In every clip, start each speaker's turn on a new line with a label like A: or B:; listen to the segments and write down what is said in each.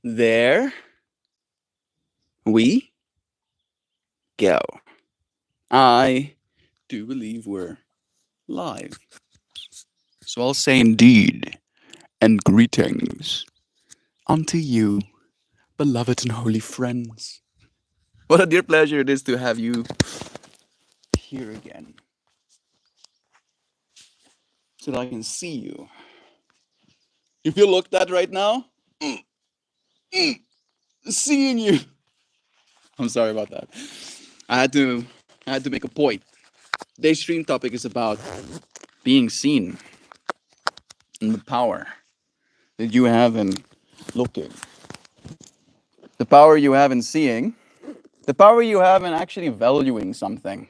A: There we go. I do believe we're live. So I'll say indeed and greetings unto you, beloved and holy friends. What a dear pleasure it is to have you here again so that I can see you. You feel looked at right now? Seeing you. I'm sorry about that. I had to I had to make a point. Today's stream topic is about being seen and the power that you have in looking, the power you have in seeing, the power you have in actually valuing something.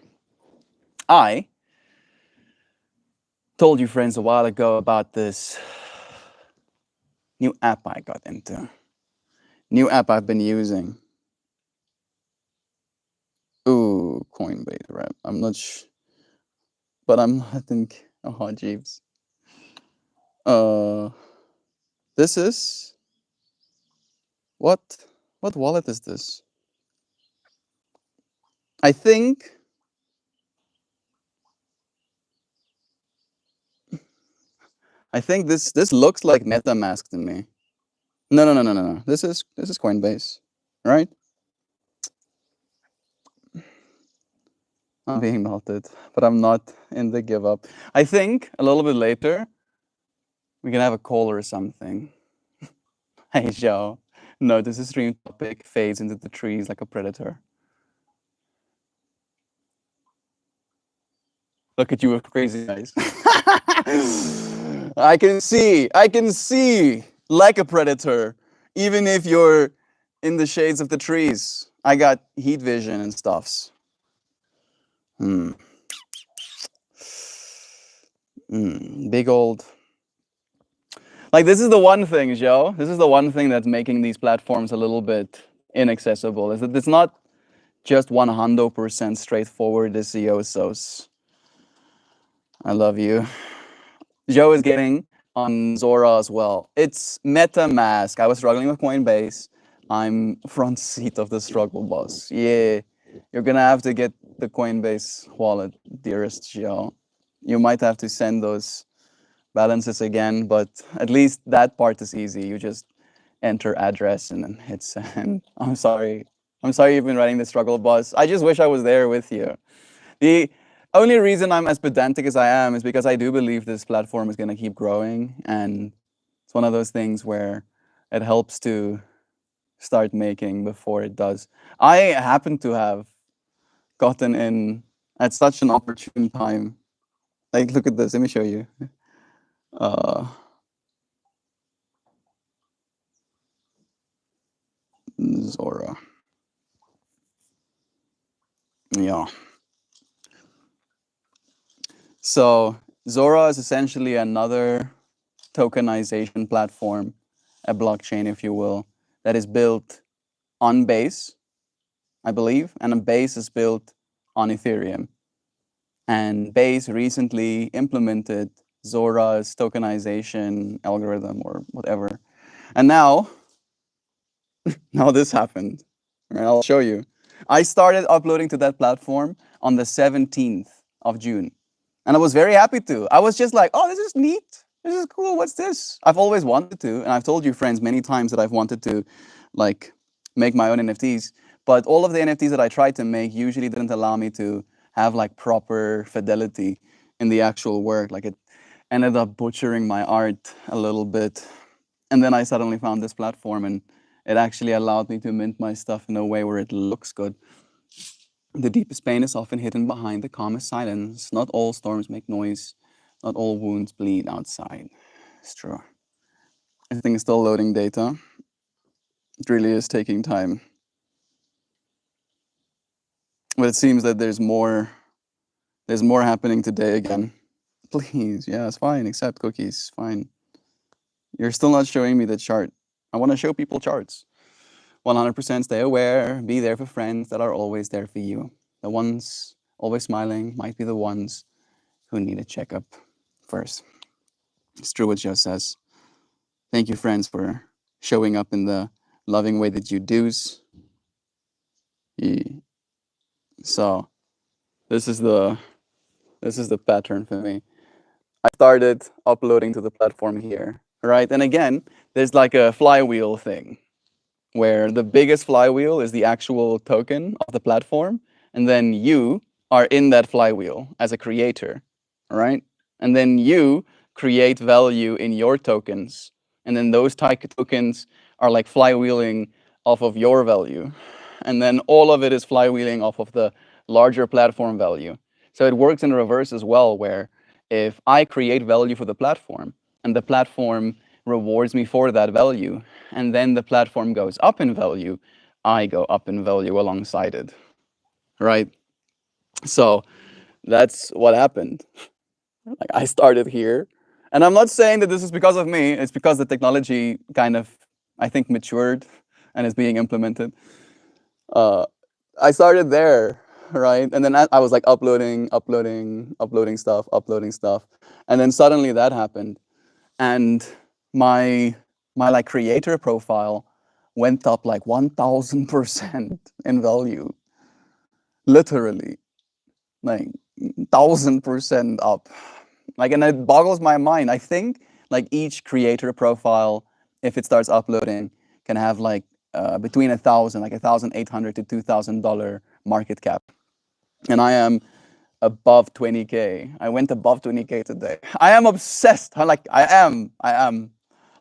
A: I told you friends a while ago about this new app I got into. New app I've been using. Ooh, Coinbase, right? I'm not but I think, oh, Jeeves. Uh, this is, what? What wallet is this? I think, this looks like MetaMask to me. No, no, no, no, no, no. This is Coinbase, right? I'm being melted, but I'm not in the give up. I think a little bit later we can have a call or something. Hey, Joe. Notice the stream topic fades into the trees like a predator. Look at you with crazy eyes. I can see like a predator, even if you're in the shades of the trees. I got heat vision and stuffs. Hmm. Big old. Like, this is the one thing, Joe. This is the one thing that's making these platforms a little bit inaccessible, is that it's not just 100% straightforward SEO. I love you. Joe is getting on Zora as well. It's MetaMask. I was struggling with Coinbase. I'm front seat of the struggle, boss. Yeah, you're gonna have to get the Coinbase wallet, dearest Joe. You might have to send those balances again, but at least that part is easy. You just enter address and then hit send. I'm sorry. I'm sorry you've been running the struggle, boss. I just wish I was there with you. The only reason I'm as pedantic as I am is because I do believe this platform is going to keep growing. And it's one of those things where it helps to start making before it does. I happen to have gotten in at such an opportune time. Like, look at this. Let me show you. Uh, Zora. Yeah. So Zora is essentially another tokenization platform, a blockchain, if you will, that is built on Base, I believe, and a Base is built on Ethereum. And Base recently implemented Zora's tokenization algorithm or whatever. And now this happened. Right, I'll show you. I started uploading to that platform on the 17th of June. And I was very happy to. I was just like, oh, this is neat. This is cool. What's this? I've always wanted to. And I've told you, friends, many times that I've wanted to, like, make my own NFTs. But all of the NFTs that I tried to make usually didn't allow me to have, like, proper fidelity in the actual work. Like, it ended up butchering my art a little bit. And then I suddenly found this platform, and it actually allowed me to mint my stuff in a way where it looks good. The deepest pain is often hidden behind the calmest silence. Not all storms make noise. Not all wounds bleed outside. It's true. Everything is still loading data. It really is taking time. But it seems that there's more happening today again. Please, yeah, it's fine. Accept cookies. Fine. You're still not showing me the chart. I want to show people charts. 100% stay aware. Be there for friends that are always there for you. The ones always smiling might be the ones who need a checkup first. It's true what Joe says. Thank you, friends, for showing up in the loving way that you do's. So this is the pattern for me. I started uploading to the platform here, right? And again, there's like a flywheel thing where the biggest flywheel is the actual token of the platform, and then you are in that flywheel as a creator, right? And then you create value in your tokens, and then those tokens are like flywheeling off of your value, and then all of it is flywheeling off of the larger platform value. So it works in reverse as well, where if I create value for the platform and the platform rewards me for that value, and then the platform goes up in value, I go up in value alongside it, right? So that's what happened. Like I started here, and I'm not saying that this is because of me. It's because the technology kind of, I think, matured and is being implemented. Uh, I started there, right? And then I was like uploading stuff, and then suddenly that happened, and my like creator profile went up like 1,000% in value, literally, like 1,000% up. Like, and it boggles my mind. I think like each creator profile, if it starts uploading, can have like between 1,000, like 1,800 to $2,000 market cap, and I am above 20K. I went above 20K today. I am obsessed. I am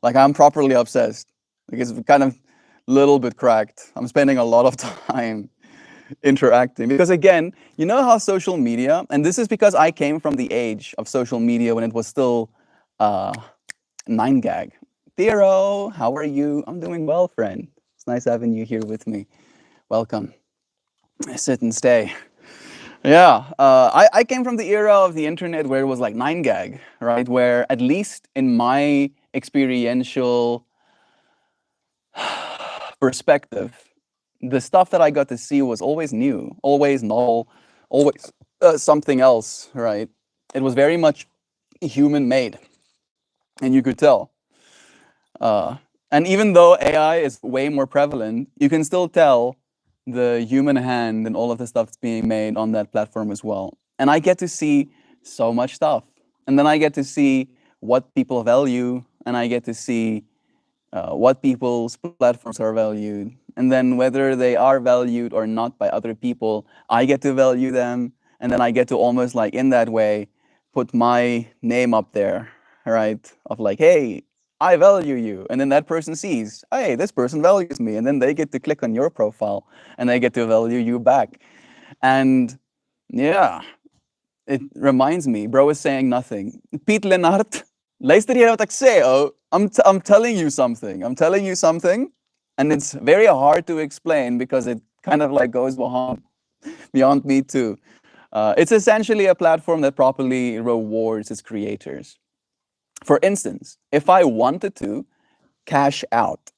A: like I'm properly obsessed. Like it's kind of a little bit cracked. I'm spending a lot of time interacting because again, you know how social media, and this is because I came from the age of social media when it was still 9gag. Theo, how are you? I'm doing well, friend. It's nice having you here with me. Welcome. Sit and stay. Yeah, I came from the era of the internet where it was like 9gag, right? Where at least in my experiential perspective, the stuff that I got to see was always new, always novel, always something else, right? It was very much human made, and you could tell. And even though AI is way more prevalent, you can still tell the human hand and all of the stuff that's being made on that platform as well. And I get to see so much stuff. And then I get to see what people value, and I get to see what people's platforms are valued. And then whether they are valued or not by other people, I get to value them. And then I get to almost like in that way put my name up there, right? Of like, hey, I value you. And then that person sees, hey, this person values me. And then they get to click on your profile and they get to value you back. And yeah, it reminds me, bro is saying nothing. Piet Lennart, luister jy wat ek sê, oh? I'm telling you something. I'm telling you something. And it's very hard to explain because it kind of like goes beyond me too. It's essentially a platform that properly rewards its creators. For instance, if I wanted to cash out,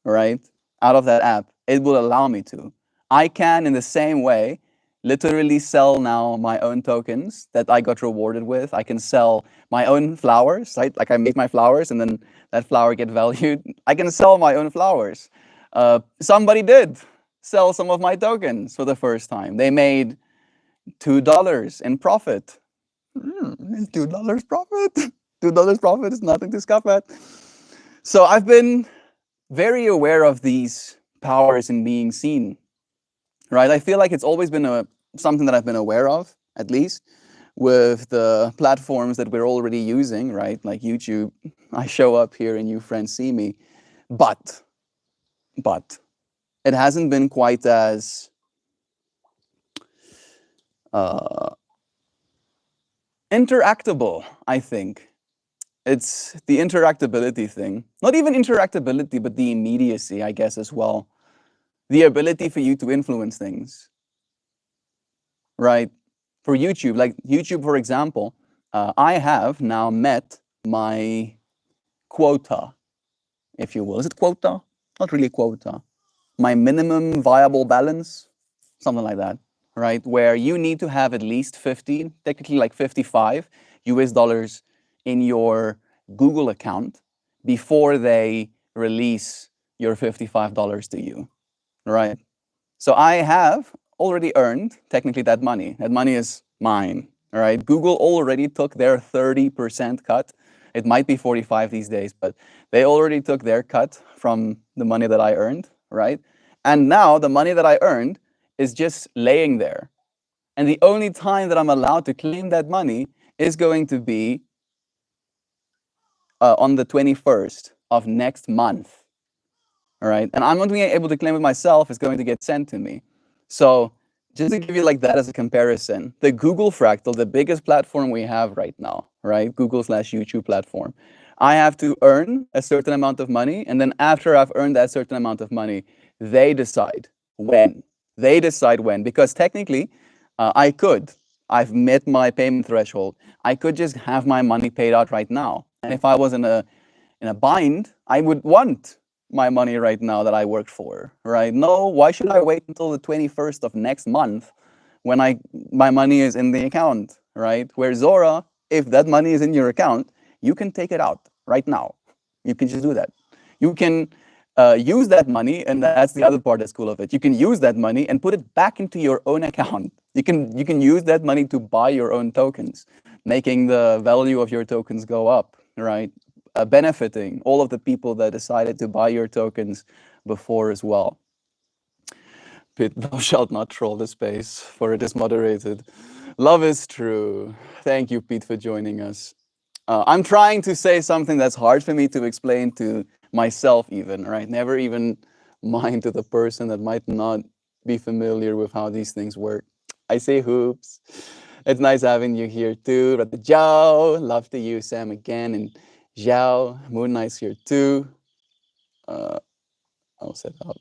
A: right, out of that app, it will allow me to. I can, in the same way, literally sell now my own tokens that I got rewarded with. I can sell my own flowers, right? Like I make my flowers and then that flower get valued. I can sell my own flowers. Somebody did sell some of my tokens for the first time. They made $2 in profit. $2 profit? $2 profit is nothing to scoff at. So I've been very aware of these powers in being seen, right? I feel like it's always been something that I've been aware of, at least, with the platforms that we're already using, right? Like YouTube, I show up here and you friends see me. But it hasn't been quite as interactable, I think. It's the interactability thing. Not even interactability, but the immediacy, I guess, as well. The ability for you to influence things, right? For YouTube, like YouTube, for example, I have now met my quota, if you will. Is it quota? Not really quota. My minimum viable balance, something like that, right? Where you need to have at least 50, technically like 55 US dollars in your Google account before they release your $55 to you, right? So I have already earned technically that money. That money is mine, all right? Google already took their 30% cut. It might be 45 these days, but they already took their cut from the money that I earned, right? And now the money that I earned is just laying there. And the only time that I'm allowed to claim that money is going to be on the 21st of next month. All right. And I'm not being able to claim it myself. It's going to get sent to me. So just to give you like that as a comparison, the Google Fractal, the biggest platform we have right now, right? Google/YouTube platform. I have to earn a certain amount of money. And then after I've earned that certain amount of money, they decide when. They decide when. Because technically, I've met my payment threshold. I could just have my money paid out right now. And if I was in a bind, I would want my money right now that I worked for, right? No, why should I wait until the 21st of next month when my money is in the account, right? Where Zora, if that money is in your account, you can take it out right now. You can just do that. You can use that money, and that's the other part that's cool of it. You can use that money and put it back into your own account. You can use that money to buy your own tokens, making the value of your tokens go up, right? Benefiting all of the people that decided to buy your tokens before as well. Pit, thou shalt not troll the space, for it is moderated. Love is true. Thank you, Pete, for joining us. I'm trying to say something that's hard for me to explain to myself even, right? Never even mind to the person that might not be familiar with how these things work. I say hoops. It's nice having you here too. Brother Joe, love to you, Sam, again. And Zhao, Moon Knight's here too. I'll set up.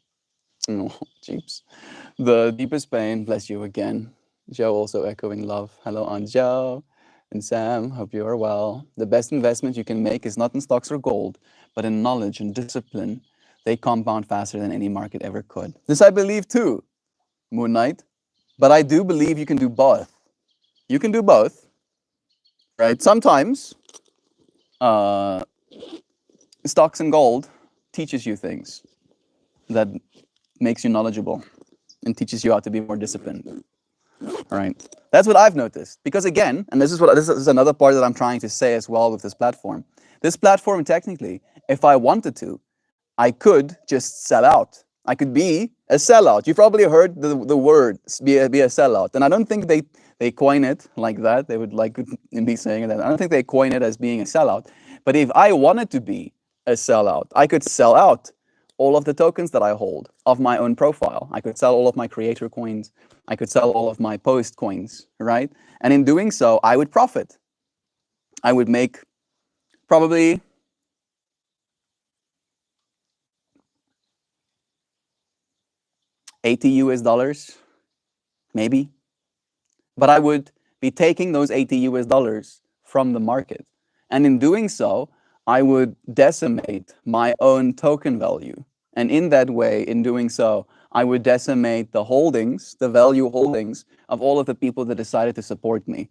A: Oh, jeeps. The deepest pain, bless you again. Joe also echoing love. Hello, Aunt Joe. And Sam, hope you are well. The best investment you can make is not in stocks or gold, but in knowledge and discipline. They compound faster than any market ever could. This I believe too, Moon Knight. But I do believe you can do both. You can do both, right? Sometimes stocks and gold teaches you things that makes you knowledgeable and teaches you how to be more disciplined. All right. That's what I've noticed. Because again, and this is another part that I'm trying to say as well with this platform. This platform, technically, if I wanted to, I could just sell out. I could be a sellout. You've probably heard the word be a sellout. And I don't think they coin it like that. They would like be saying that. I don't think they coin it as being a sellout. But if I wanted to be a sellout, I could sell out all of the tokens that I hold of my own profile. I could sell all of my creator coins. I could sell all of my post coins, right? And in doing so, I would profit. I would make probably $80, maybe. But I would be taking those $80 from the market. And in doing so, I would decimate my own token value. And in that way, in doing so, I would decimate the holdings, the value holdings of all of the people that decided to support me.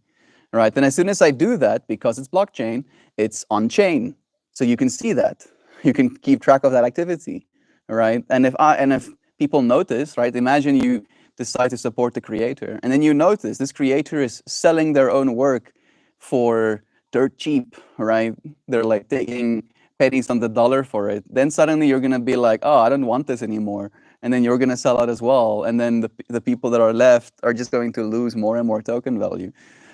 A: Right? And as soon as I do that, because it's blockchain, it's on chain. So you can see that. You can keep track of that activity. Right? And if people notice, right, imagine you decide to support the creator, and then you notice this creator is selling their own work for dirt cheap, right? They're like taking pennies on the dollar for it. Then suddenly you're gonna be like, oh, I don't want this anymore. And then you're gonna sell out as well. And then the people that are left are just going to lose more and more token value.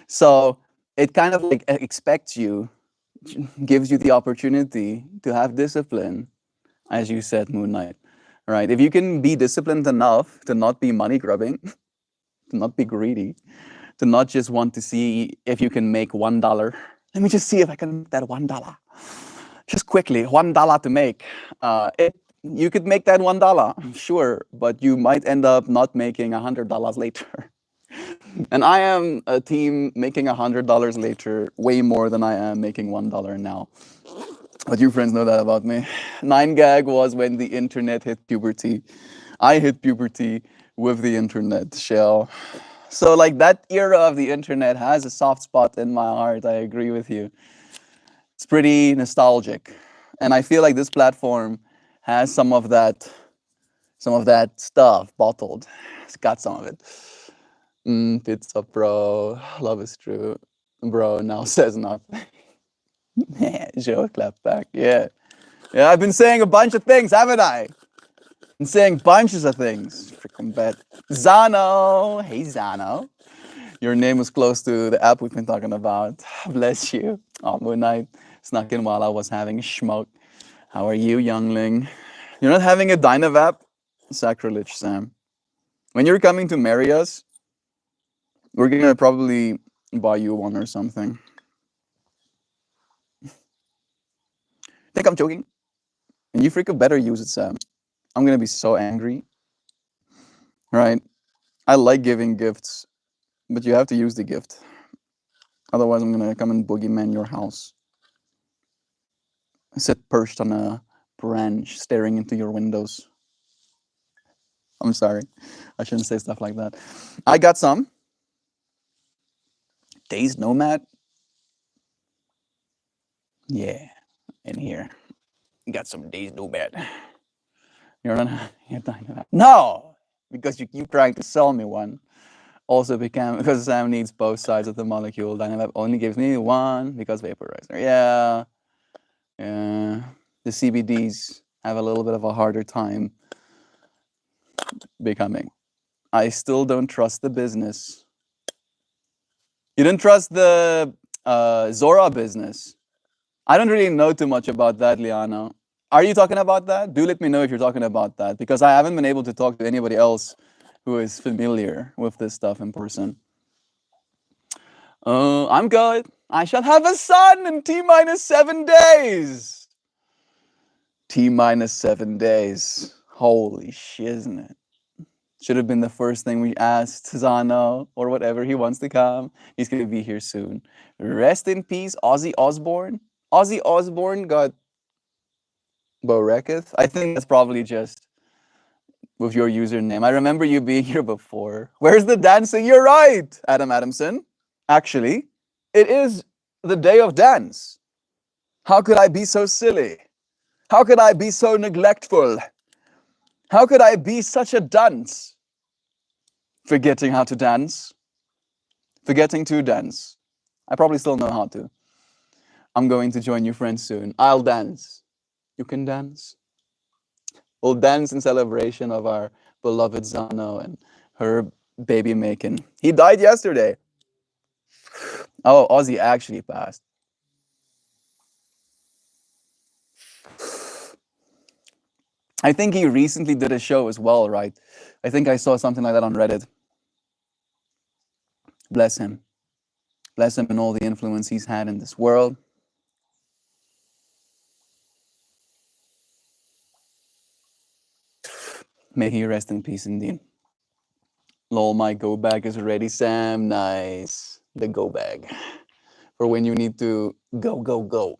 A: So it kind of like expects you, gives you the opportunity to have discipline, as you said, Moon Knight. Right? If you can be disciplined enough to not be money grubbing, to not be greedy, to not just want to see if you can make $1. Let me just see if I can make that $1. Just quickly, $1 to make. You could make that $1, sure, but you might end up not making $100 later. And I am a team making $100 later way more than I am making $1 now. But you friends know that about me. 9gag was when the internet hit puberty. I hit puberty with the internet, shell. So like that era of the internet has a soft spot in my heart. I agree with you. It's pretty nostalgic. And I feel like this platform has some of that stuff bottled. It's got some of it. Pizza, bro. Love is true. Bro now says nothing. Joe clap back. Yeah. Yeah, I've been saying a bunch of things, haven't I? Been saying bunches of things. Freaking bad. Zano. Hey, Zano. Your name was close to the app we've been talking about. Bless you. Oh, Moon Knight snuck in while I was having a smoke. How are you, youngling? You're not having a Dynavap? Sacrilege, Sam. When you're coming to marry us, we're gonna probably buy you one or something. Think I'm joking? And you freaking better use it, Sam. I'm gonna be so angry. Right? I like giving gifts, but you have to use the gift. Otherwise, I'm gonna come and boogeyman your house. Sit perched on a branch, staring into your windows. I'm sorry. I shouldn't say stuff like that. I got some. Dazed Nomad? Yeah, in here. Got some Dazed Nomad. You're not. You're not. No! Because you keep trying to sell me one. Also because Sam needs both sides of the molecule. Dynavap only gives me one because vaporizer. Yeah. Yeah. The CBDs have a little bit of a harder time becoming. I still don't trust the business. You don't trust the Zora business. I don't really know too much about that, Liana. Are you talking about that? Do let me know if you're talking about that, because I haven't been able to talk to anybody else who is familiar with this stuff in person. I'm good. I shall have a son in T-7 days. T-7 days. Holy shiznit. Should have been the first thing we asked Zano or whatever he wants to come. He's going to be here soon. Rest in peace, Ozzy Osbourne. Ozzy Osbourne got Boreketh. I think that's probably just with your username. I remember you being here before. Where's the dancing? You're right, Adam Adamson. Actually, it is the day of dance. How could I be so silly? How could I be so neglectful? How could I be such a dunce? Forgetting how to dance. Forgetting to dance. I probably still know how to. I'm going to join you friends soon. I'll dance. You can dance. We'll dance in celebration of our beloved Zano and her baby making. He died yesterday. Oh, Ozzy actually passed. I think he recently did a show as well, right? I think I saw something like that on Reddit. Bless him. Bless him and all the influence he's had in this world. May he rest in peace indeed. Lol, my go bag is ready, Sam. Nice. The go bag. For when you need to go, go, go.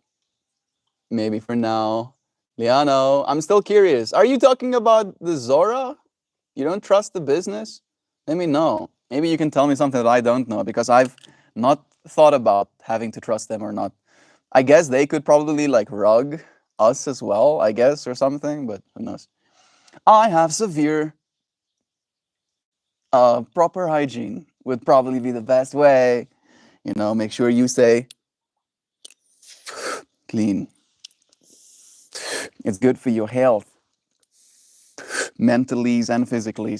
A: Maybe for now. Liano, I'm still curious. Are you talking about the Zora? You don't trust the business? Let me know. Maybe you can tell me something that I don't know, because I've not thought about having to trust them or not. I guess they could probably like rug us as well, I guess, or something, but who knows. I have severe proper hygiene would probably be the best way. You know, make sure you stay clean. It's good for your health, mentally and physically.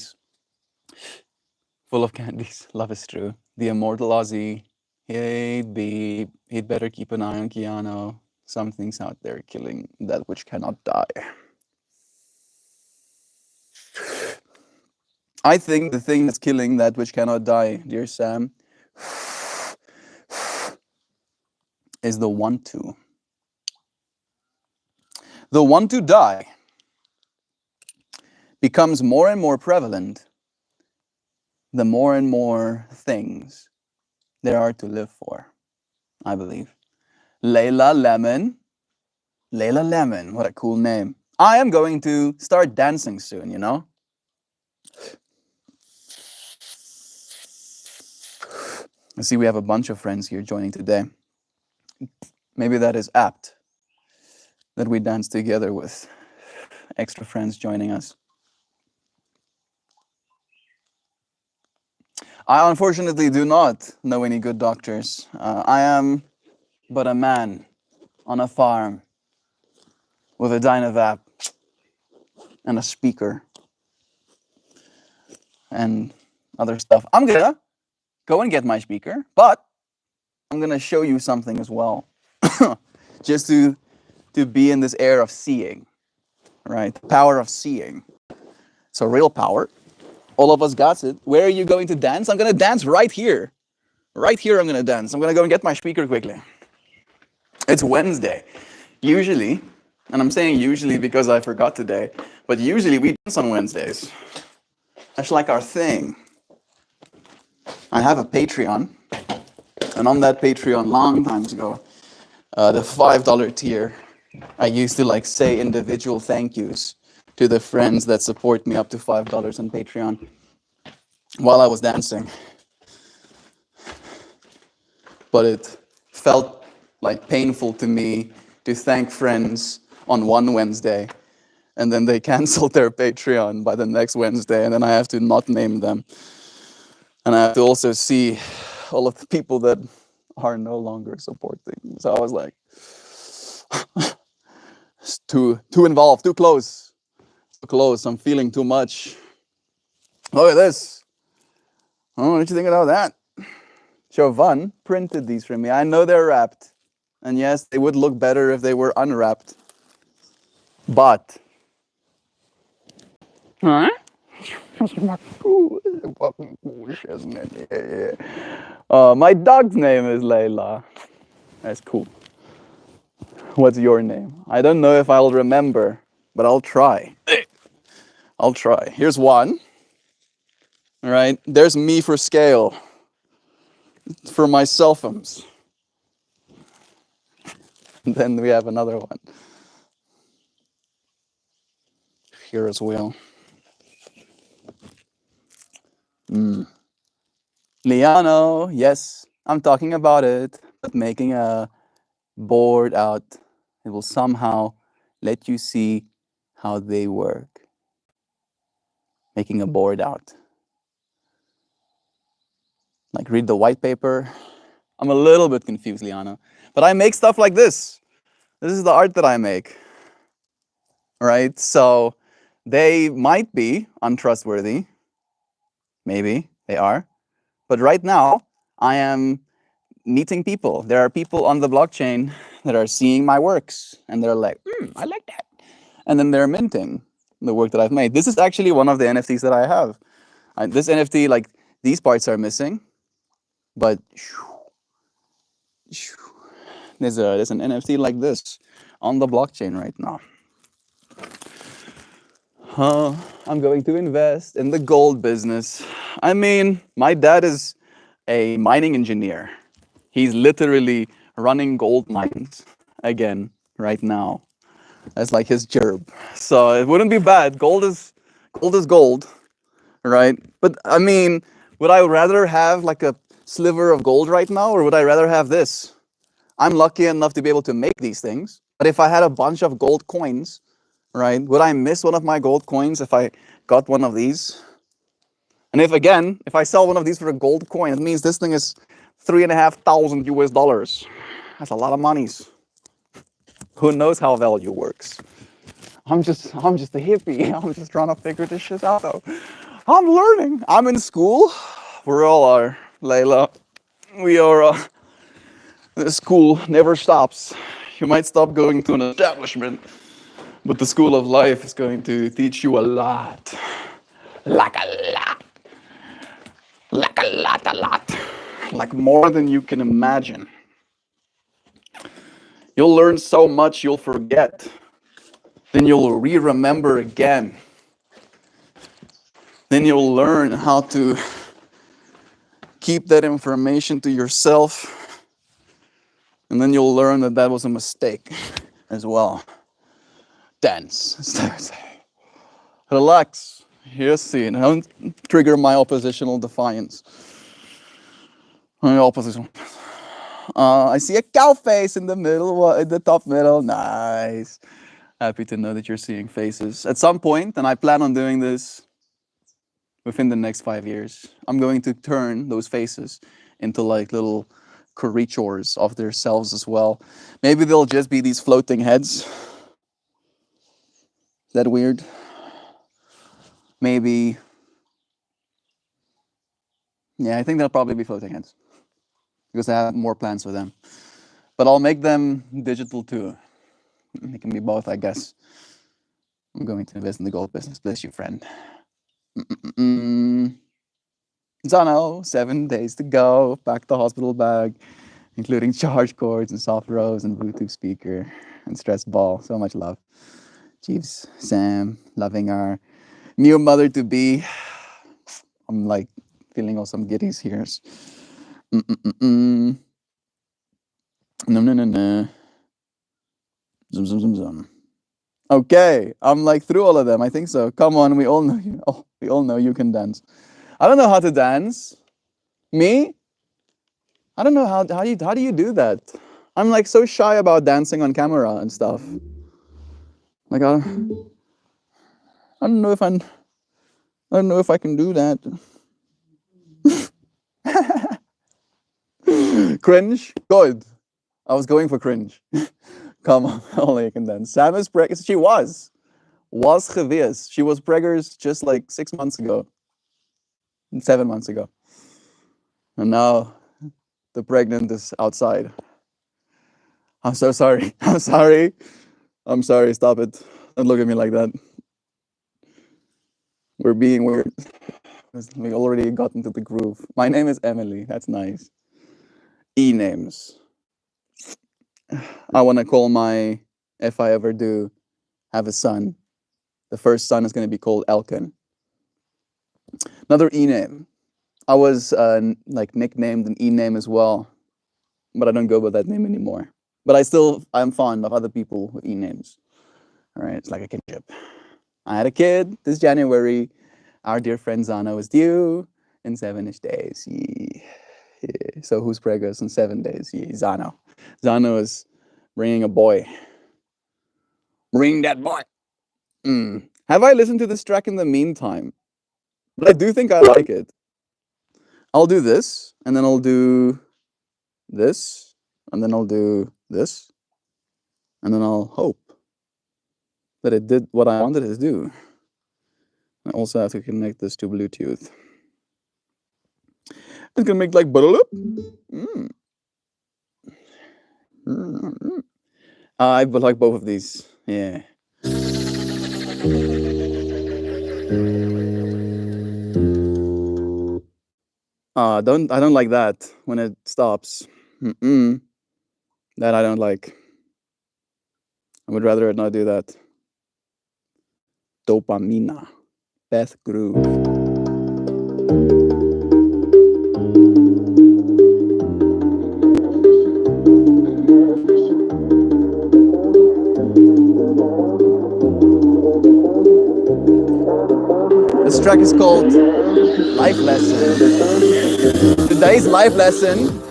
A: Full of candies. Love is true. The immortal Ozzy. He'd better keep an eye on Keanu. Something's out there killing that which cannot die. I think the thing that's killing that which cannot die, dear Sam, is the want to. The want to die becomes more and more prevalent the more and more things there are to live for, I believe. Layla Lemon. Layla Lemon, what a cool name. I am going to start dancing soon, you know? I see we have a bunch of friends here joining today. Maybe that is apt that we dance together with extra friends joining us. I unfortunately do not know any good doctors. I am but a man on a farm with a Dynavap and a speaker and other stuff. I'm gonna go and get my speaker, but I'm gonna show you something as well, just to be in this air of seeing, right? The power of seeing. So real power. All of us got it. Where are you going to dance? I'm gonna dance right here. Right here, I'm gonna dance. I'm gonna go and get my speaker quickly. It's Wednesday. Usually, and I'm saying usually because I forgot today, but usually we dance on Wednesdays. That's like our thing. I have a Patreon, and on that Patreon, long times ago, the $5 tier, I used to like say individual thank yous to the friends that support me up to $5 on Patreon while I was dancing. But it felt like painful to me to thank friends on one Wednesday, and then they canceled their Patreon by the next Wednesday, and then I have to not name them. And I have to also see all of the people that are no longer supporting. So I was like, it's too involved, too close. Too close. I'm feeling too much. Look at this. Oh, what did you think about that? Chauvin printed these for me. I know they're wrapped. And yes, they would look better if they were unwrapped. But huh? My dog's name is Layla. That's cool. What's your name? I don't know if I'll remember, but I'll try. I'll try. Here's one. All right. There's me for scale. For my selfums. And then we have another one. Here as well. Liano, yes, I'm talking about it, but making a board out, it will somehow let you see how they work. Making a board out. Like read the white paper. I'm a little bit confused, Liano. But I make stuff like this. This is the art that I make. Right? So they might be untrustworthy. Maybe they are. But right now, I am meeting people. There are people on the blockchain that are seeing my works and they're like, I like that. And then they're minting the work that I've made. This is actually one of the NFTs that I have. This NFT, like these parts are missing, but there's an NFT like this on the blockchain right now. I'm going to invest in the gold business. I mean, my dad is a mining engineer. He's literally running gold mines again right now. That's like his job. So it wouldn't be bad. Gold is gold, right? But I mean, would I rather have like a sliver of gold right now, or would I rather have this? I'm lucky enough to be able to make these things. But if I had a bunch of gold coins, right, would I miss one of my gold coins if I got one of these? And if I sell one of these for a gold coin, it means this thing is $3,500 US. That's a lot of monies. Who knows how value works? I'm just a hippie. I'm just trying to figure this shit out though. I'm learning. I'm in school. We all are, Layla. We are, the school never stops. You might stop going to an establishment, but the school of life is going to teach you a lot. Like a lot. Like a lot. Like more than you can imagine. You'll learn so much you'll forget. Then you'll remember again. Then you'll learn how to keep that information to yourself. And then you'll learn that that was a mistake as well. Dance. Relax. Here's see. Don't trigger my oppositional defiance. My opposition. I see a cow face in the middle, in the top middle. Nice. Happy to know that you're seeing faces. At some point, and I plan on doing this within the next 5 years, I'm going to turn those faces into like little creatures of themselves as well. Maybe they'll just be these floating heads. Is that weird? Maybe. Yeah, I think they'll probably be floating heads because I have more plans for them. But I'll make them digital too. They can be both, I guess. I'm going to invest in the gold business. Bless you, friend. Zano, 7 days to go. Pack the hospital bag, including charge cords and soft rose and Bluetooth speaker and stress ball. So much love. Jeeves, Sam, loving our new mother to be. I'm like feeling all some giddies here. No, no, no, no. Zum, zum, zum, zum. Okay, I'm like through all of them. I think so. Come on, we all know you. Oh, we all know you can dance. I don't know how to dance. Me? I don't know how do you do that? I'm like so shy about dancing on camera and stuff. Like I don't know if I don't know if I can do that. Cringe? Good. I was going for cringe. Come on, only I can dance. Sam is preggers. She was geweest. She was preggers just like 6 months ago. 7 months ago. And now the pregnant is outside. I'm so sorry. I'm sorry. I'm sorry. Stop it. Don't look at me like that. We're being weird. We already got into the groove. My name is Emily. That's nice. E-names. I want to call my, if I ever do have a son, the first son is going to be called Elkin. Another E-name. I was like nicknamed an E-name as well, but I don't go by that name anymore. But I'm fond of other people with E-names. All right, it's like a kinship. I had a kid this January. Our dear friend Zana was due in 7-ish days. Yeah. So who's preggers in 7 days? Yeah, Zano. Zano is bringing a boy. Bring that boy. Have I listened to this track in the meantime? But I do think I like it. I'll do this, and then I'll do this, and then I'll do this, and then I'll hope that it did what I wanted it to do. I also have to connect this to Bluetooth. It's gonna make like I would like both of these. Yeah. I don't like that when it stops. That I don't like. I would rather it not do that. Dopamina. Beth Groove. This track is called Life Lesson. Today's life lesson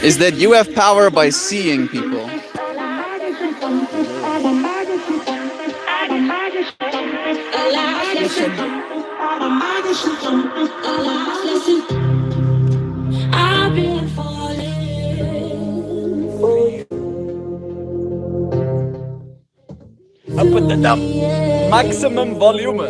A: is that you have power by seeing people. I've been falling for you. Up at the top, maximum volumes.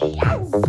A: Yes!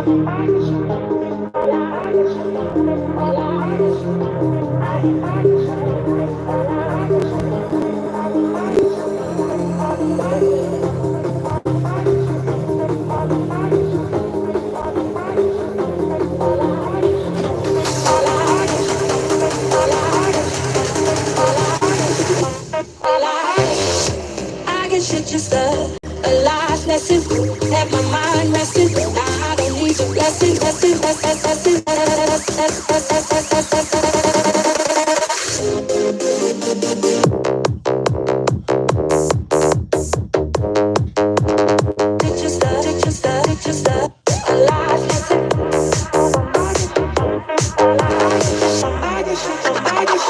B: I guess it's just a life lesson. Let my mind resting. I don't need your blessing, blessing, blessing, blessing, it's just a life lesson. I guess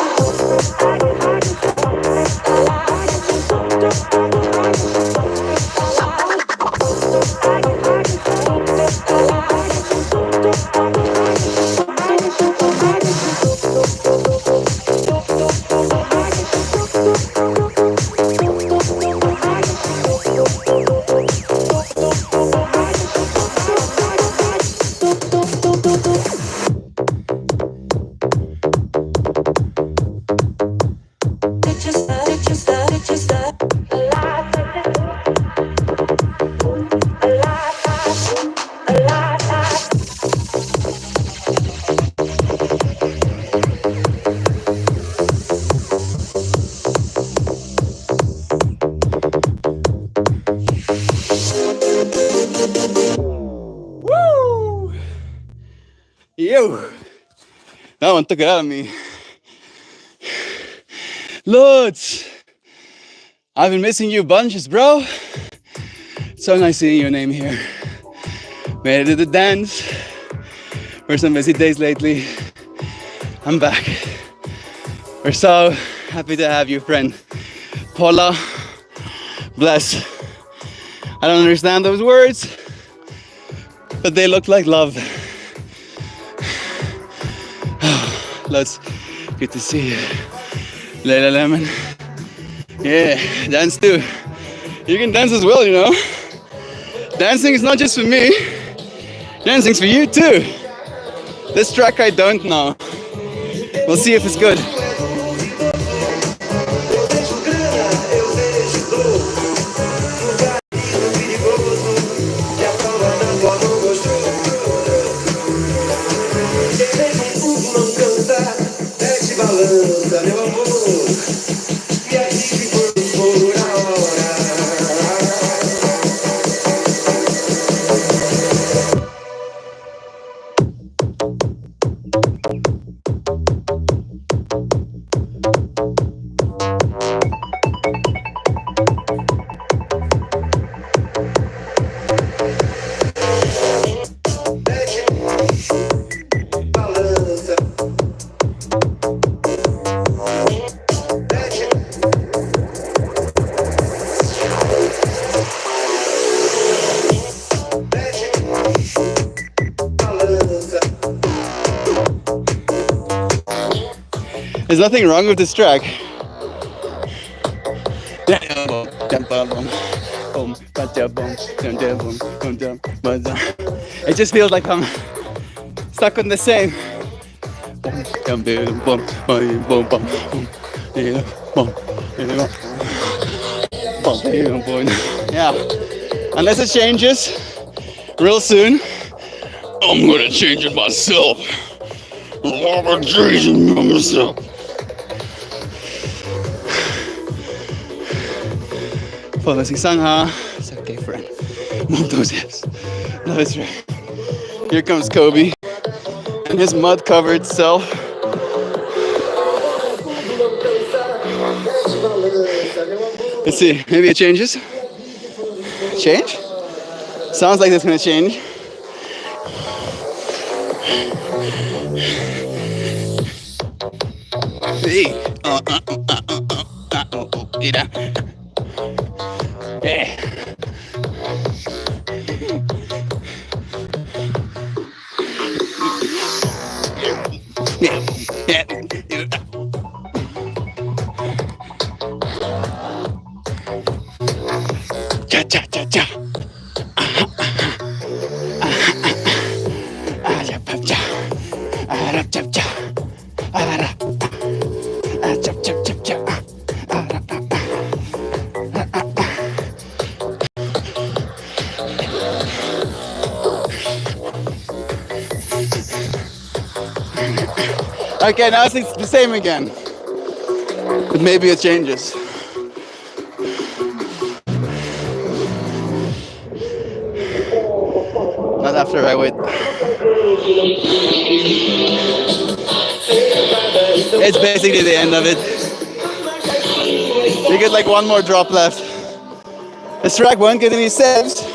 A: Woo! Yo! That one took it out of me. Lutz! I've been missing you bunches, bro. So nice seeing your name here. Made it to the dance. For some busy days lately. I'm back. We're so happy to have you, friend. Paula, bless. I don't understand those words, but they look like love. Lutz, good to see you. Layla Lemon. Yeah, dance too. You can dance as well, you know. Dancing is not just for me. Dancing's for you too. This track I don't know. We'll see if it's good. There's nothing wrong with this track. It just feels like I'm stuck on the same. Yeah, unless it changes real soon, I'm gonna change it myself. I'm gonna change it myself. For the Sangha, it's okay, friend. Move those hips. Love is right. Here comes Kobe and his mud-covered self. Let's see, maybe it changes. Change? Sounds like it's gonna change. Hey. Yeah. Cha cha cha cha. Okay, now it's the same again. But maybe it changes. Not after I wait. It's basically the end of it. You get like one more drop left. This track won't get any saves.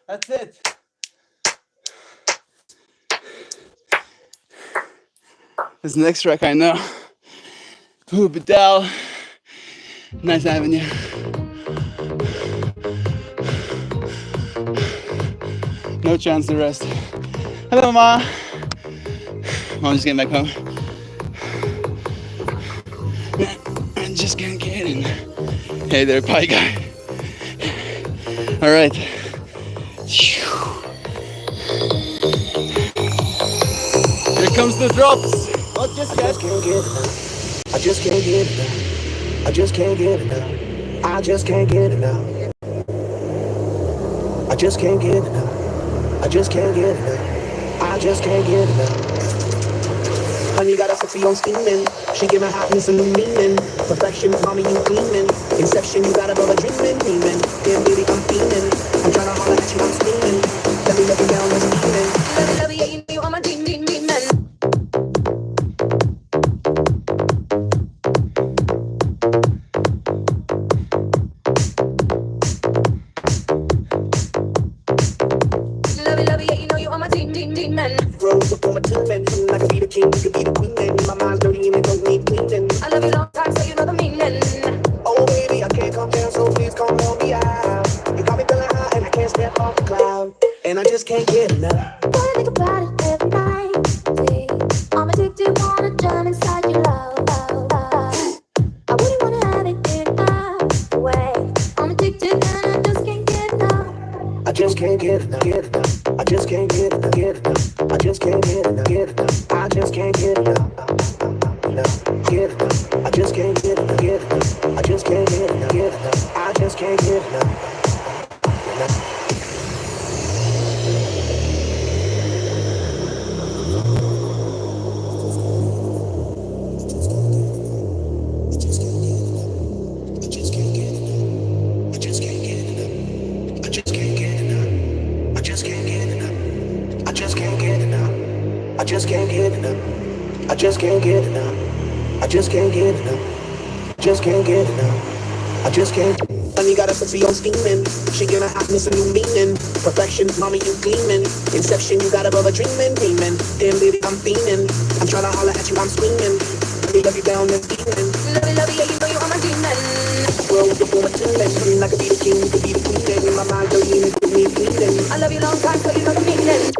A: That's it. This next track I know. Ooh, Bedell. Nice having you. No chance to rest. Hello, Ma. Mom just getting back home. I just can't get in. Hey there, pie guy. All right. Here comes the drops.
B: I just can't get enough. I just can't get enough. I just can't get enough. I just can't get enough. I just can't get enough. I just can't get enough. I just can't get enough. Honey got a sexy on steaming. She give my happiness a new meaning. Perfection, mommy, you gleaming. Inception, you got above a dreaming, dreaming. Damn, baby, I'm feeling. I'm trying to holler at you, I'm screaming. Let me love you down, I'm steaming. Love you, yeah, you know you are my dream, dream, dream, man. Love you, yeah, you know you are my dream, dream, dream, man. Rose before my two men. I could be the king, you could be the queen, and my mind's dirty and it don't need cleaning. I love you long time, so you know the meaning. Oh baby, I can't come down, so please come help me out. You got me feeling high and I can't step off the cloud, and I just can't get enough. Wanna think about it every night, day. I'm addicted, wanna jump inside your love, love, love. I wouldn't wanna have it any other way. I'm addicted and I just can't get enough. I just can't get enough, get enough. I just can't get enough, get enough. I just can't get enough, get enough. I just can't get enough, get enough. I just can't get enough, get enough. I just can't get enough, get enough. I just can't get enough. I just can't get enough. I just can't get enough. I just can't get enough. Just can't get enough. I just can't. Honey got a sexy on steaming. She gonna happiness a new meaning. Perfection, mommy, you gleaming. Inception, you got above a dreaming, dreaming. Damn, baby, I'm fiending. I'm trying to holler at you, I'm screaming. Love you down and steaming. Love you, yeah, you know you are my demon. World before my two men. I could be the king, you could be the queen. In my mind, dirty and it don't need cleaning. I love you long time, so you know the meaning.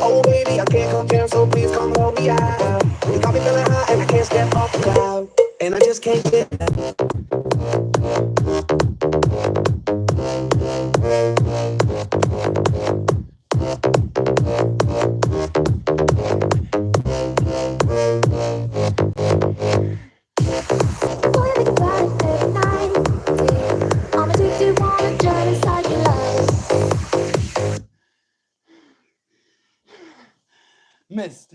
B: Oh baby, I can't come down, so please come help me out. You got me feeling high and I can't step off the cloud, and I just can't get that. Boy, I think about it every night. I'm addicted, wanna jump inside your love.
A: Missed.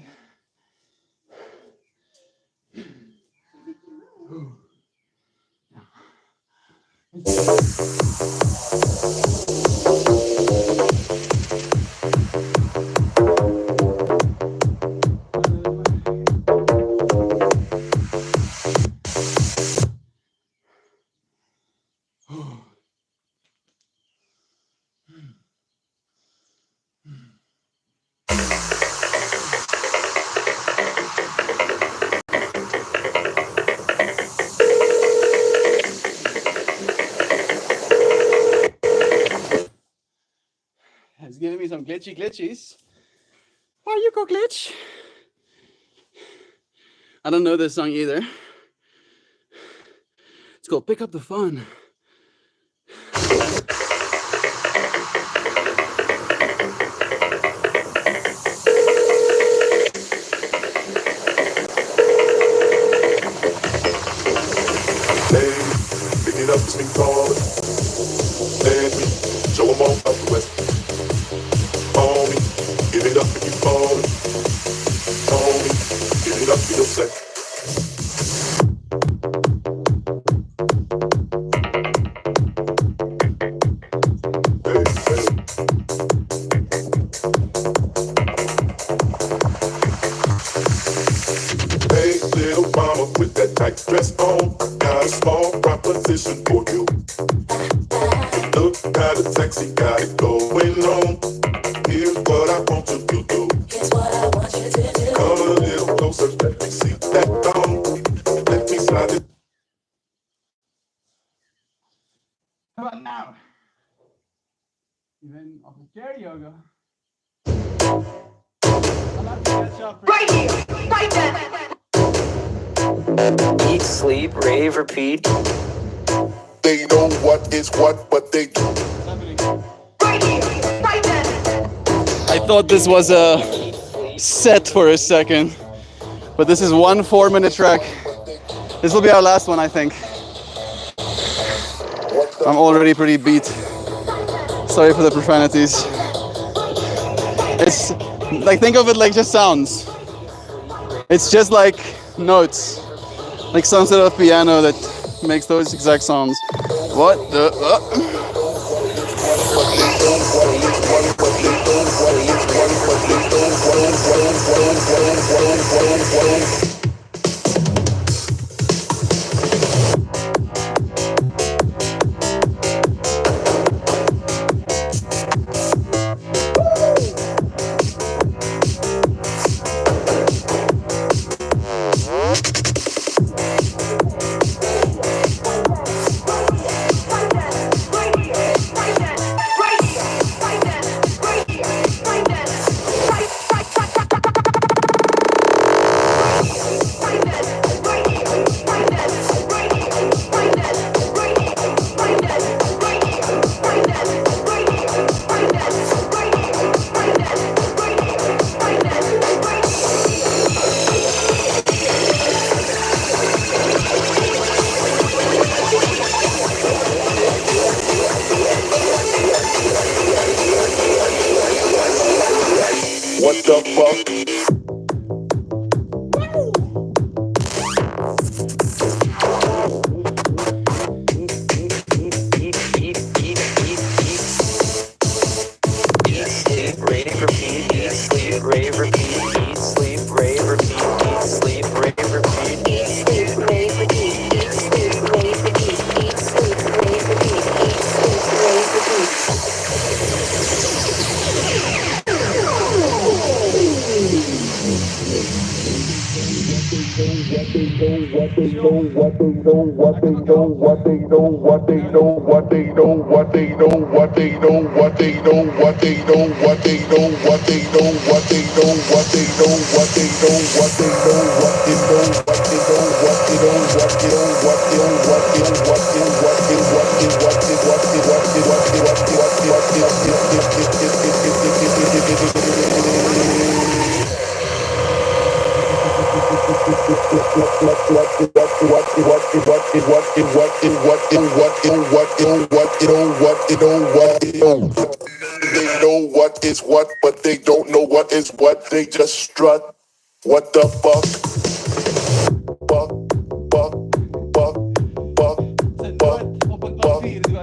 A: It's giving me some glitchies. Why you go glitch? I don't know this song either. It's called Pick Up the Phone.
B: Hey, pick it up, it's me calling. Let me show 'em all out the west. Call me, give it up if you falling. Call me, give it up for your set. Hey, hey. Hey, little mama with that tight dress on, I got a small proposition for you. Look kinda sexy, got it going on. Here's what I want you to do. Come a little closer, let me see that thong. Let me slide it.
A: How about now? Even off the chair yoga.
C: Right here, right there. Eat, sleep, rave, repeat.
B: They know what is what, but they do.
C: Right here, right there.
A: I thought this was a set for a second, but this is one 4-minute track. This will be our last one, I think. I'm already pretty beat. Sorry for the profanities. It's like, think of it like just sounds. It's just like notes, like some sort of piano that makes those exact sounds. What the?
B: What the fuck?
C: Eat, sleep, rave, repeat. Eat, sleep, rave, repeat. Eat, sleep, rave, repeat. Eat, sleep, rave, repeat. Eat, sleep, rave, repeat. Eat, sleep, rave, repeat. Eat, sleep, rave, repeat. Eat, sleep, rave, repeat.
B: They know what is what, but they don't know what is what. They just strut. What the fuck? Fuck, fuck, fuck, fuck, fuck, fuck.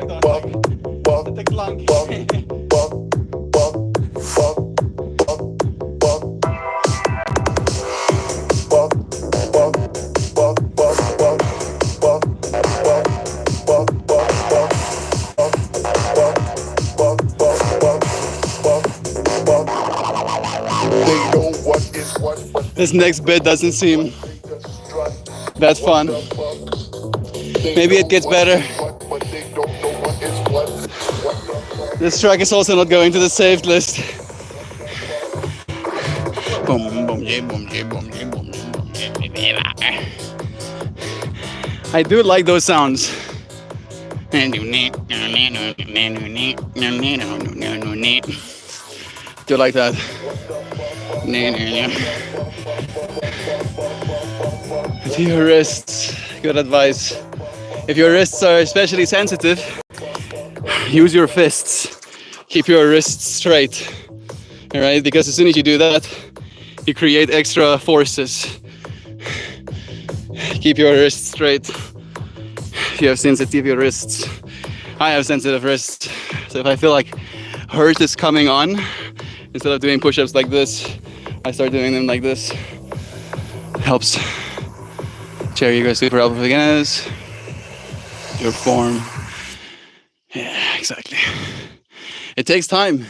A: This next bit doesn't seem that fun. Maybe it gets better. This track is also not going to the saved list. I do like those sounds. Do like that. To your wrists, good advice. If your wrists are especially sensitive, use your fists. Keep your wrists straight. All right, because as soon as you do that, you create extra forces. Keep your wrists straight. If you have sensitive wrists, I have sensitive wrists. So if I feel like hurt is coming on, instead of doing push-ups like this, I start doing them like this. Helps. Chair yoga super helpful for beginners. Your form. Yeah, exactly. It takes time,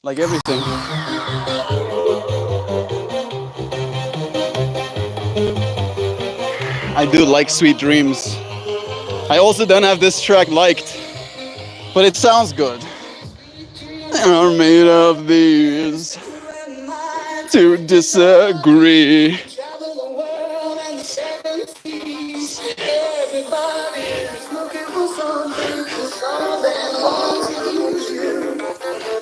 A: like everything. I do like Sweet Dreams. I also don't have this track liked, but it sounds good. Are made of these to disagree.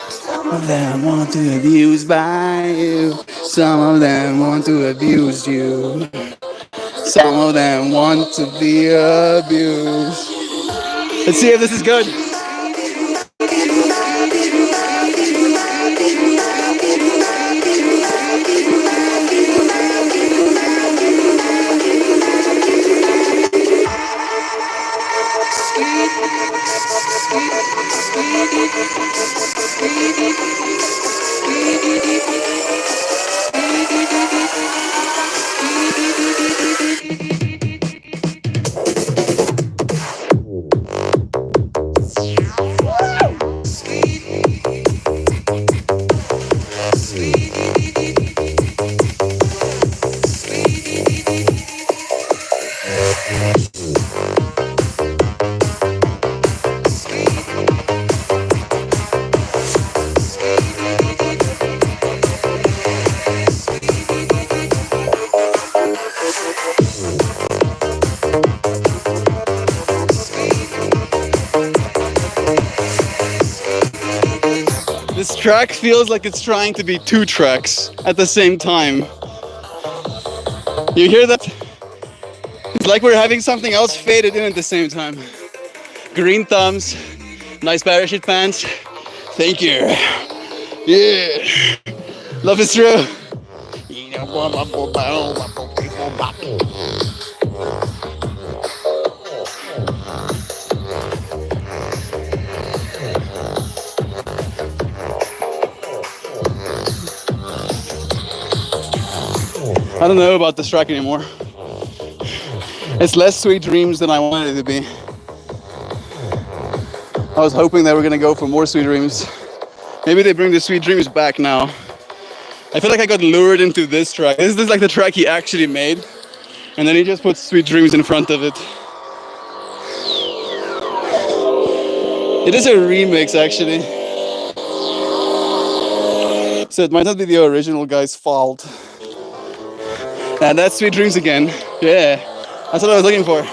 A: Some of them want to abuse by you. Some of them want to abuse you. Some of them want to be abused. Let's see if this is good. This track feels like it's trying to be two tracks at the same time. You hear that? It's like we're having something else faded in at the same time. Green thumbs, nice parachute pants. Thank you. Yeah. Love is true. I don't know about this track anymore. It's less Sweet Dreams than I wanted it to be. I was hoping they were gonna go for more Sweet Dreams. Maybe they bring the Sweet Dreams back now. I feel like I got lured into this track. This is like the track he actually made, and then he just put Sweet Dreams in front of it. It is a remix, actually. So it might not be the original guy's fault. And that's Sweet Dreams again. Yeah, that's what I was looking for.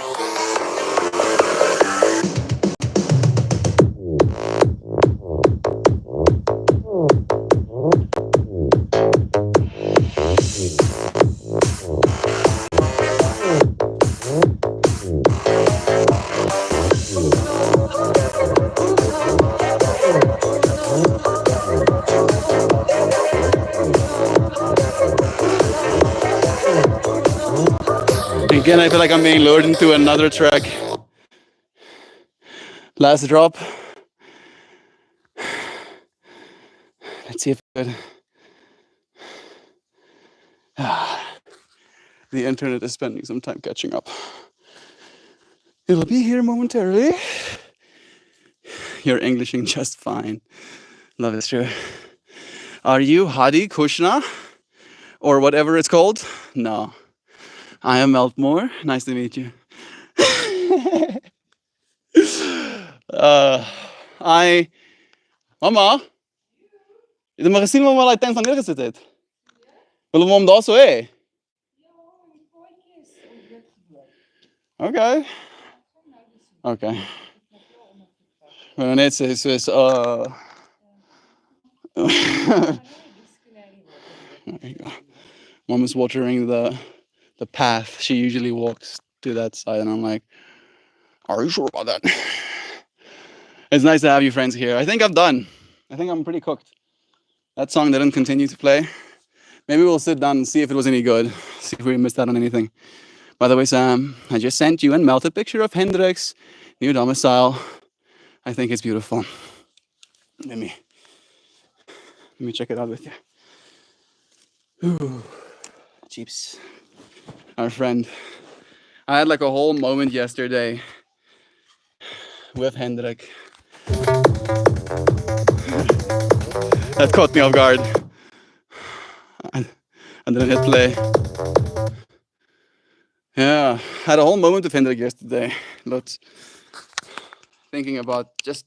A: Again, I feel like I'm being lured into another track. Last drop. Let's see if it's good. The internet is spending some time catching up. It'll be here momentarily. You're Englishing just fine. Love is true. Are you Hadi Kushna or whatever it's called? No. I am MeltMore. Nice to meet you. I... Mama, du må si meg hva den sangen er sitt. Vil du om det så er? Okay. Okay. Men it's there you go. Mom is watering the path she usually walks to that side, and I'm like, are you sure about that? It's nice to have you friends here. I think I'm done. I think I'm pretty cooked. That song didn't continue to play. Maybe we'll sit down and see if it was any good. See if we missed out on anything. By the way, Sam, I just sent you and Melt a picture of Hendrik's new domicile. I think it's beautiful. Let me check it out with you. Ooh, Jeeps. Our friend. I had like a whole moment yesterday with Hendrik. That caught me off guard. I didn't hit play. Yeah, had a whole moment with Hendrik yesterday. Lots. Thinking about just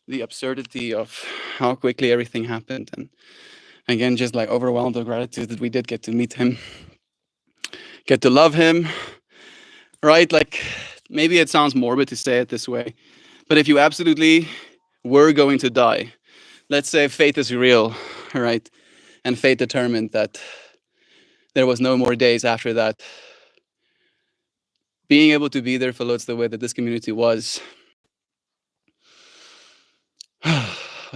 A: the absurdity of how quickly everything happened. And again, just like overwhelmed with gratitude that we did get to meet him. Get to love him. Right? Like, maybe it sounds morbid to say it this way. But if you absolutely were going to die, let's say fate is real, right? And fate determined that there was no more days after that. Being able to be there for Lutz the way that this community was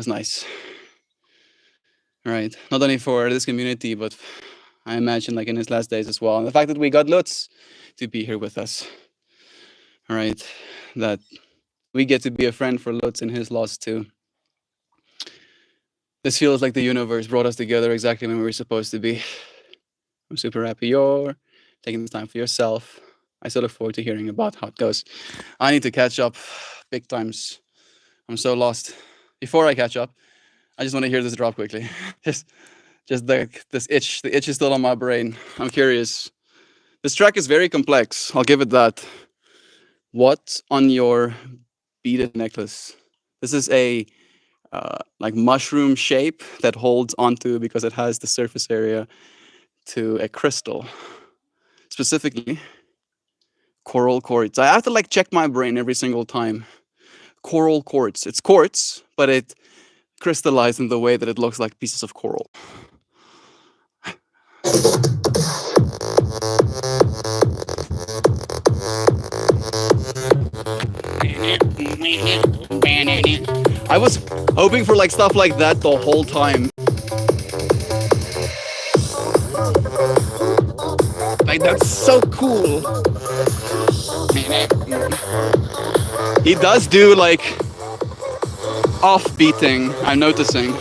A: nice. Right? Not only for this community, but I imagine like in his last days as well. And the fact that we got Lutz to be here with us. Right? That we get to be a friend for Lutz in his loss too. This feels like the universe brought us together exactly when we were supposed to be. I'm super happy you're taking this time for yourself. I so look forward to hearing about how it goes. I need to catch up big times. I'm so lost. Before I catch up, I just want to hear this drop quickly. just this itch. The itch is still on my brain. I'm curious. This track is very complex. I'll give it that. What's on your beaded necklace? This is a like mushroom shape that holds onto, because it has the surface area, to a crystal. Specifically, coral quartz. I have to like check my brain every single time. Coral quartz. It's quartz, but it crystallized in the way that it looks like pieces of coral. I was hoping for like stuff like that the whole time. Like, that's so cool. He does do like off-beating, I'm noticing.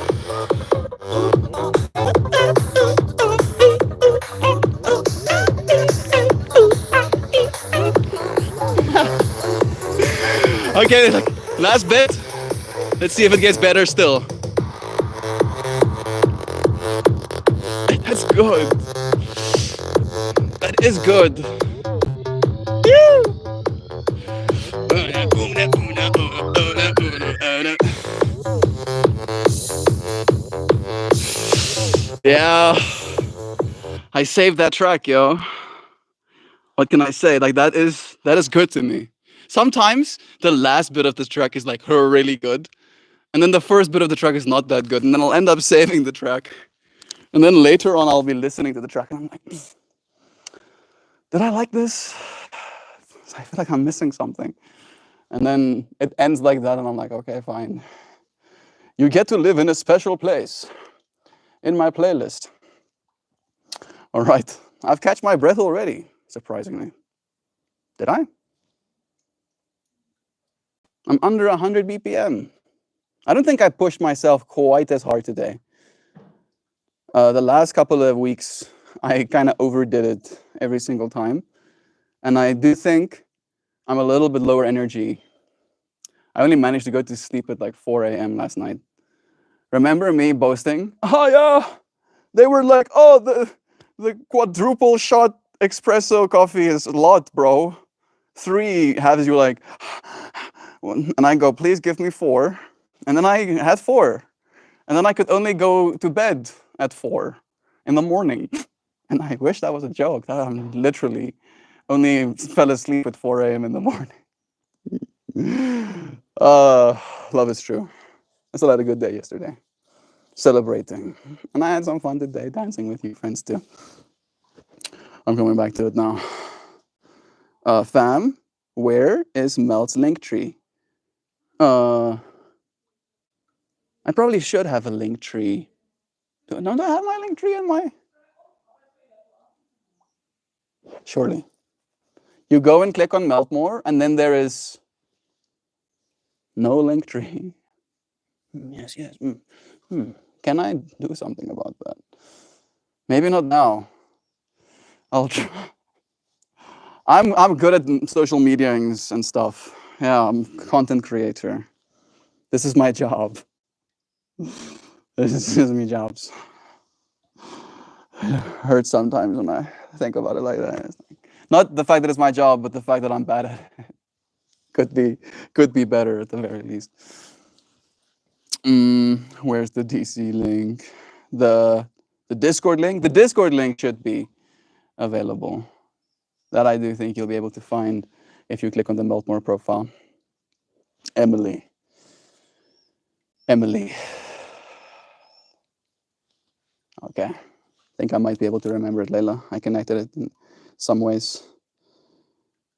A: Okay, like, last bit. Let's see if it gets better still. That's good. That is good. Yeah, I saved that track, yo. What can I say? Like, that is good to me. Sometimes the last bit of this track is like really good, and then the first bit of the track is not that good, and then I'll end up saving the track, and then later on I'll be listening to the track and I'm like, did I like this? I feel like I'm missing something. And then it ends like that and I'm like, okay, fine. You get to live in a special place in my playlist. All right, I've catch my breath already, surprisingly. Did I? I'm under 100 BPM. I don't think I pushed myself quite as hard today. The last couple of weeks, I kind of overdid it every single time. And I do think I'm a little bit lower energy. I only managed to go to sleep at like 4 a.m. last night. Remember me boasting? Oh yeah, they were like, oh, the quadruple shot espresso coffee is a lot, bro. 3 has you like, and I go, please give me 4, and then I had 4, and then I could only go to bed at 4 in the morning, and I wish that was a joke. That I'm literally only fell asleep at 4 a.m. in the morning. Love is true. I still had a good day yesterday, celebrating, and I had some fun today dancing with you friends too. I'm coming back to it now. Fam, where is Melt's link tree? I probably should have a link tree. Do I have my link tree in my? Surely. You go and click on MeltMore, and then there is no link tree. Yes, yes. Can I do something about that? Maybe not now. I'll try. I'm good at social media and stuff. Yeah, I'm a content creator. This is my job. This is my jobs. It hurts sometimes when I think about it like that. Not the fact that it's my job, but the fact that I'm bad at it. Could be better at the very least. Where's the DC link? The Discord link? The Discord link should be available. That I do think you'll be able to find if you click on the MeltMore profile. Emily. Okay. I think I might be able to remember it, Layla. I connected it in some ways.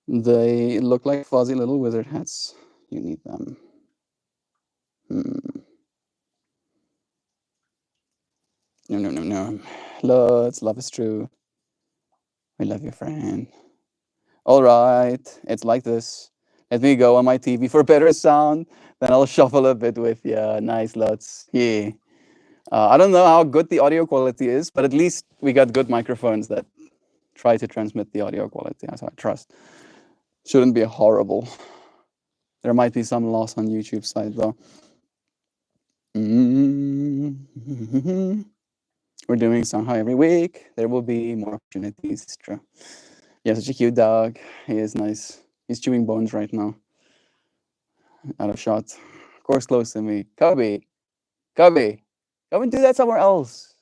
A: They look like fuzzy little wizard hats. You need them. No. Love is true. We love you, friend. All right, it's like this. Let me go on my TV for better sound. Then I'll shuffle a bit with you. Nice, lots. Yeah. I don't know how good the audio quality is, but at least we got good microphones that try to transmit the audio quality. So I trust. Shouldn't be horrible. There might be some loss on YouTube side though. We're doing Shanghai every week. There will be more opportunities. It's true. Yeah, such a cute dog. He is nice. He's chewing bones right now. Out of shot. Of course, close to me. Cubby. Come and do that somewhere else.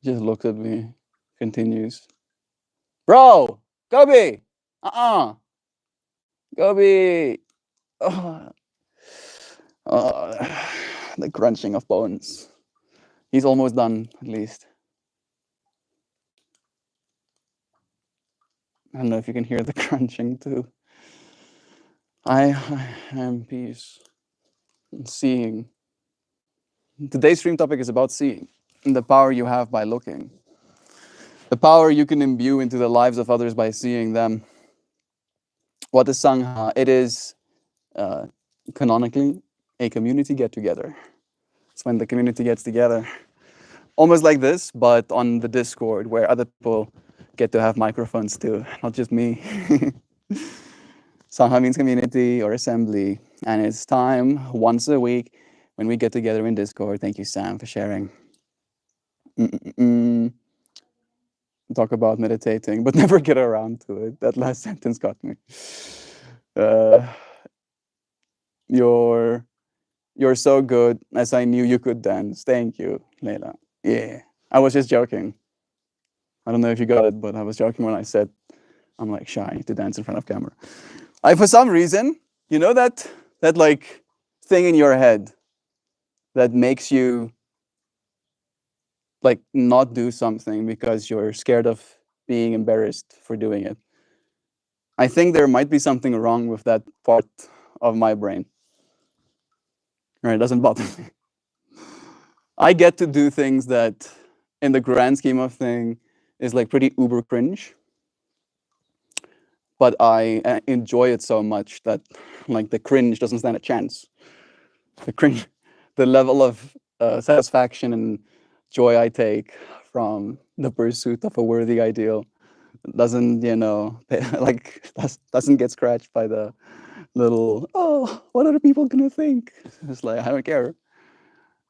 A: Just looks at me. Continues. Bro, Cubby. Cubby. The crunching of bones. He's almost done, at least. I don't know if you can hear the crunching too. I am peace. Seeing. Today's stream topic is about seeing and the power you have by looking. The power you can imbue into the lives of others by seeing them. What is Sangha? It is canonically a community get-together. It's when the community gets together. Almost like this, but on the Discord, where other people get to have microphones too, not just me. Sangha means community or assembly, and it's time once a week when we get together in Discord. Thank you, Sam, for sharing. Talk about meditating, but never get around to it. That last sentence got me. You're so good, as I knew you could dance. Thank you, Leila. Yeah, I was just joking. I don't know if you got it, but I was joking when I said I'm like shy to dance in front of camera. For some reason, you know that like thing in your head that makes you like not do something because you're scared of being embarrassed for doing it. I think there might be something wrong with that part of my brain. Right, it doesn't bother me. I get to do things that in the grand scheme of thing is like pretty uber cringe. But I enjoy it so much that like the cringe doesn't stand a chance. The level of satisfaction and joy I take from the pursuit of a worthy ideal doesn't, doesn't get scratched by the little, oh, what are people gonna think? It's like, I don't care.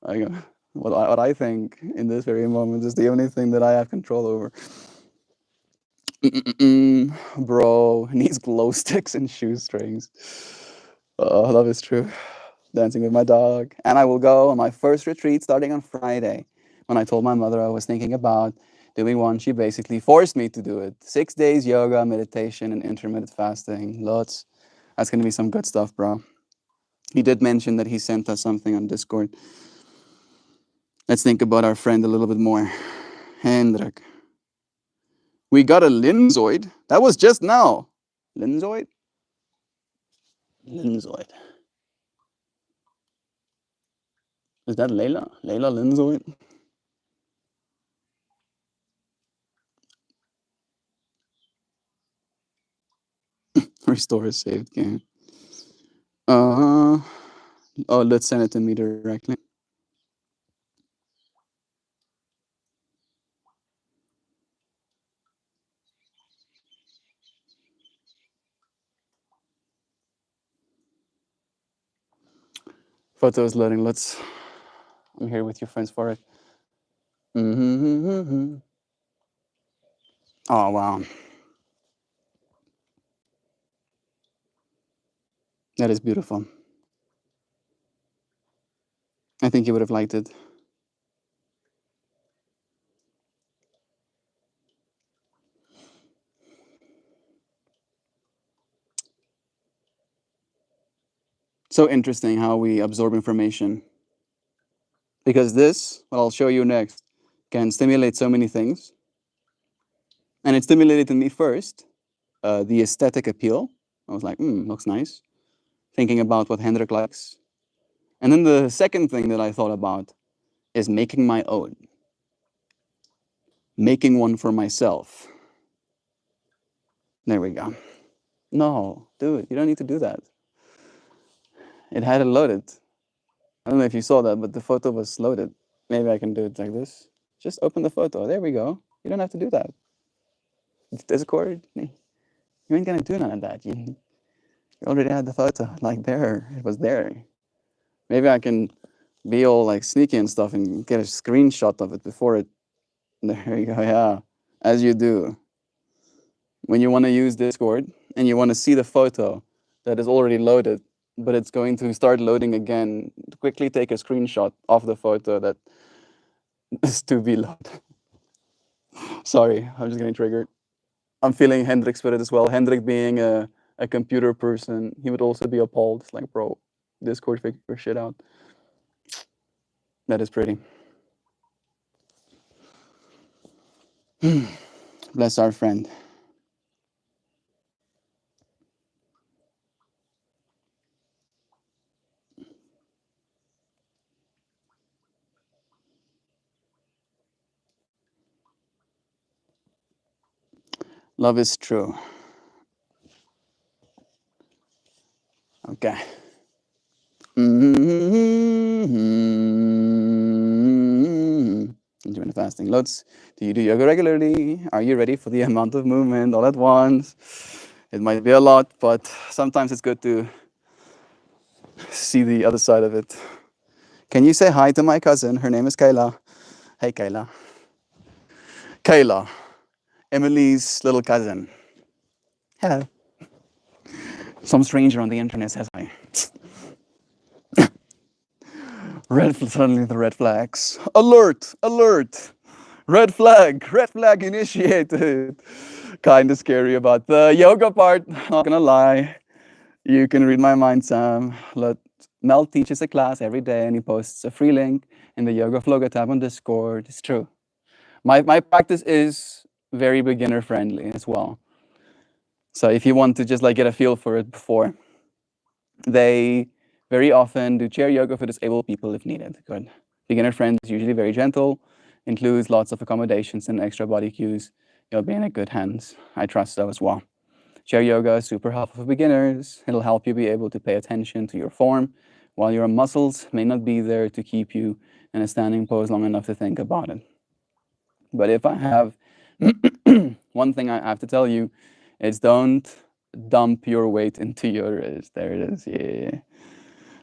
A: I, what I think in this very moment is the only thing that I have control over. Bro, needs glow sticks and shoestrings. Oh, love is true. Dancing with my dog. And I will go on my first retreat starting on Friday. When I told my mother I was thinking about doing one, she basically forced me to do it. 6 days yoga, meditation, and intermittent fasting. Lots. That's going to be some good stuff, bro. He did mention that he sent us something on Discord. Let's think about our friend a little bit more. Hendrik. We got a Linzoid. That was just now. Linzoid? Linzoid. Is that Layla? Layla Linzoid? Restore a saved game. Oh, let's send it to me directly. Photo is loading. I'm here with you, friends, for it. Oh, wow. That is beautiful. I think you would have liked it. So interesting how we absorb information. Because this, what I'll show you next, can stimulate so many things. And it stimulated in me first the aesthetic appeal. I was like, looks nice. Thinking about what Hendrik likes. And then the second thing that I thought about is making my own. Making one for myself. There we go. No, dude, you don't need to do that. It had it loaded. I don't know if you saw that, but the photo was loaded. Maybe I can do it like this. Just open the photo. There we go. You don't have to do that. Discord, you ain't gonna do none of that. You already had the photo. Like there, it was there. Maybe I can be all like sneaky and stuff and get a screenshot of it before it. There you go. Yeah, as you do. When you want to use Discord and you want to see the photo that is already loaded, but it's going to start loading again, quickly take a screenshot of the photo that is to be loaded. Sorry, I'm just getting triggered. I'm feeling Hendrik's spirit as well. Hendrik being a computer person, he would also be appalled. It's like, bro, Discord figure your shit out. That is pretty. Bless our friend. Love is true. Okay. Intermittent fasting. Lots. Do you do yoga regularly? Are you ready for the amount of movement all at once? It might be a lot, but sometimes it's good to see the other side of it. Can you say hi to my cousin? Her name is Kayla. Hey, Kayla. Kayla, Emily's little cousin. Hello. Some stranger on the internet says hi. Suddenly the red flags. Alert! Alert! Red flag initiated. Kind of scary about the yoga part, not gonna lie. You can read my mind, Sam. Mel teaches a class every day and he posts a free link in the Yoga Floga tab on Discord. It's true. My practice is very beginner friendly as well. So if you want to just like get a feel for it before, they very often do chair yoga for disabled people if needed. Good. Beginner friendly is usually very gentle, includes lots of accommodations and extra body cues. You'll be in a good hands. I trust so as well. Chair yoga is super helpful for beginners. It'll help you be able to pay attention to your form while your muscles may not be there to keep you in a standing pose long enough to think about it. But if I have one thing I have to tell you, it's don't dump your weight into your wrist. There it is. Yeah.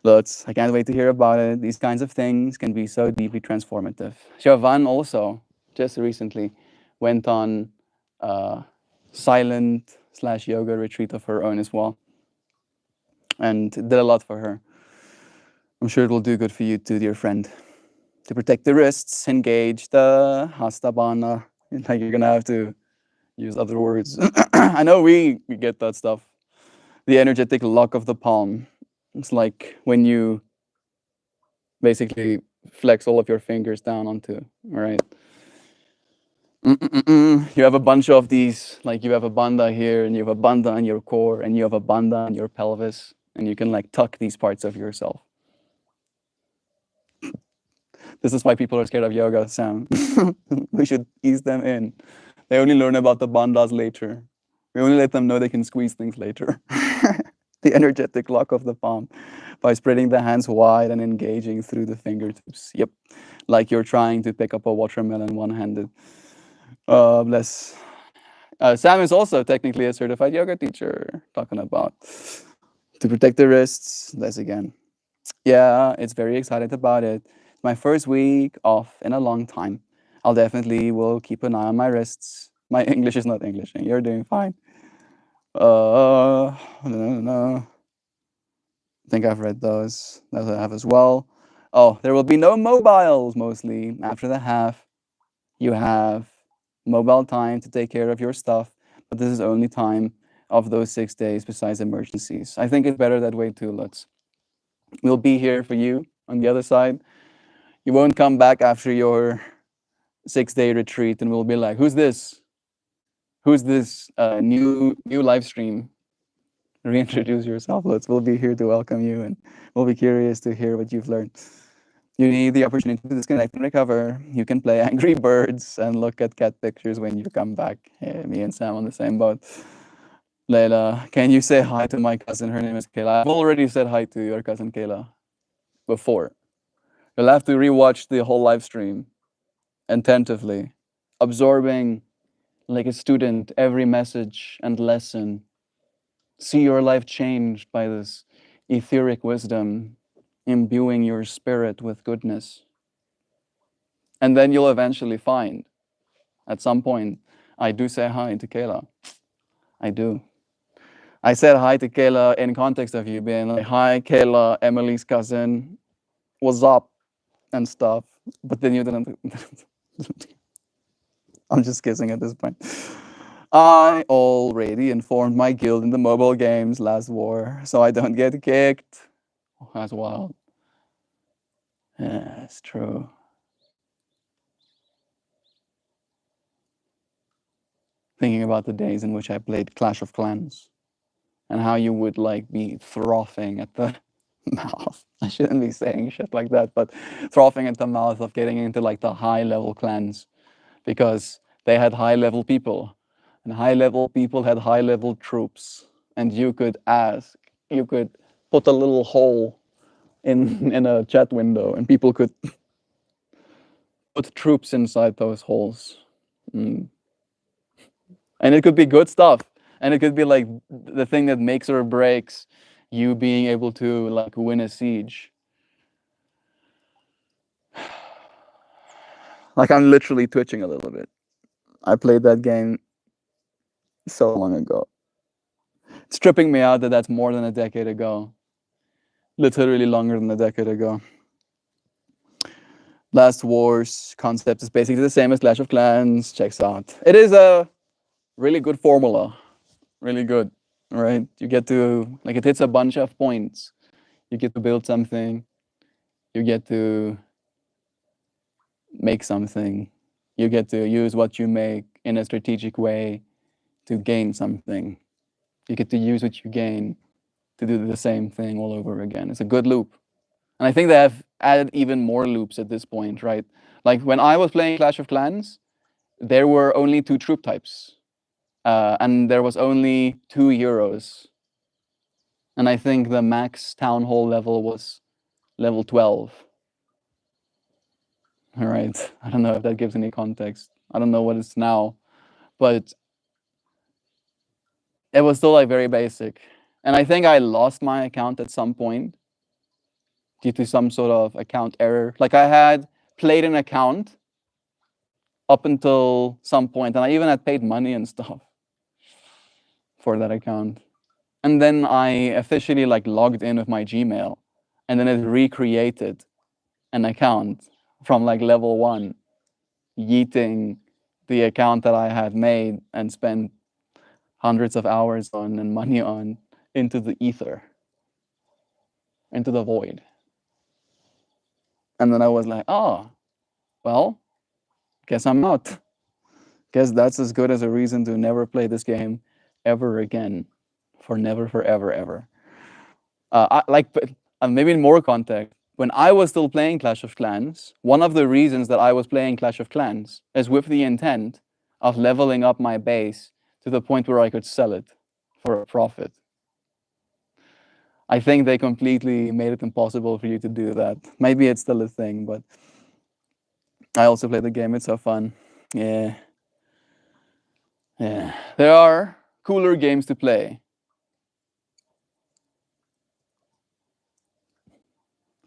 A: Lutz, I can't wait to hear about it. These kinds of things can be so deeply transformative. Siobhan also, just recently, went on a silent slash yoga retreat of her own as well, and did a lot for her. I'm sure it will do good for you too, dear friend. To protect the wrists, engage the hastabana. Like you're gonna have to use other words. I know we get that stuff. The energetic lock of the palm. It's like when you basically flex all of your fingers down onto, all right? You have a bunch of these, like you have a bandha here, and you have a bandha on your core, and you have a bandha on your pelvis, and you can like tuck these parts of yourself. This is why people are scared of yoga, Sam. We should ease them in. They only learn about the bandhas later. We only let them know they can squeeze things later. The energetic lock of the palm by spreading the hands wide and engaging through the fingertips. Yep, like you're trying to pick up a watermelon one-handed. Bless. Sam is also technically a certified yoga teacher, talking about to protect the wrists. Bless again. Yeah, it's very excited about it. It's my first week off in a long time. I'll definitely will keep an eye on my wrists. My English is not English, and you're doing fine. No. I think I've read those. Those I have as well. Oh, there will be no mobiles mostly. After the half, you have mobile time to take care of your stuff, but this is only time of those 6 days besides emergencies. I think it's better that way too, Lutz. We'll be here for you on the other side. You won't come back after your 6-day retreat and we'll be like, who's this? Who's this new live stream? Reintroduce yourself, Lutz. We'll be here to welcome you and we'll be curious to hear what you've learned. You need the opportunity to disconnect and recover. You can play Angry Birds and look at cat pictures when you come back. Hey, me and Sam on the same boat. Leila, can you say hi to my cousin? Her name is Kayla. I've already said hi to your cousin Kayla before. You'll have to rewatch the whole live stream attentively, absorbing like a student every message and lesson. See your life changed by this etheric wisdom, imbuing your spirit with goodness. And then you'll eventually find, at some point, I do say hi to Kayla. I do. I said hi to Kayla in context of you being like, hi, Kayla, Emily's cousin, what's up, and stuff. But then you didn't. I'm just kissing at this point. I already informed my guild in the mobile games last war, so I don't get kicked. Oh, that's wild. Yeah, it's true. Thinking about the days in which I played Clash of Clans and how you would like be frothing at the mouth. I shouldn't be saying shit like that, but frothing at the mouth of getting into like the high level clans because they had high level people and high level people had high level troops. And you could ask, you could put a little hole in a chat window and people could put troops inside those holes. And it could be good stuff. And it could be like the thing that makes or breaks you being able to like win a siege. Like I'm literally twitching a little bit. I played that game so long ago. It's tripping me out that that's more than a decade ago. Literally longer than a decade ago. Last War's concept is basically the same as Clash of Clans. Checks out. It is a really good formula. Really good, right? You get to, like, it hits a bunch of points. You get to build something. You get to make something. You get to use what you make in a strategic way to gain something. You get to use what you gain to do the same thing all over again. It's a good loop. And I think they have added even more loops at this point, right? Like when I was playing Clash of Clans, there were only 2 troop types. And there was only 2 heroes. And I think the max town hall level was level 12. All right. I don't know if that gives any context. I don't know what it's now, but it was still like very basic. And I think I lost my account at some point due to some sort of account error. Like I had played an account up until some point, and I even had paid money and stuff for that account. And then I officially like logged in with my Gmail, and then it recreated an account from like level 1, yeeting the account that I had made and spent hundreds of hours on and money on into the ether, into the void. And then I was like, oh, well, guess I'm out. Guess that's as good as a reason to never play this game ever again. For never, forever, ever. Maybe in more context, when I was still playing Clash of Clans, one of the reasons that I was playing Clash of Clans is with the intent of leveling up my base to the point where I could sell it for a profit. I think they completely made it impossible for you to do that. Maybe it's still a thing, but I also play the game. It's so fun. Yeah. Yeah. There are cooler games to play.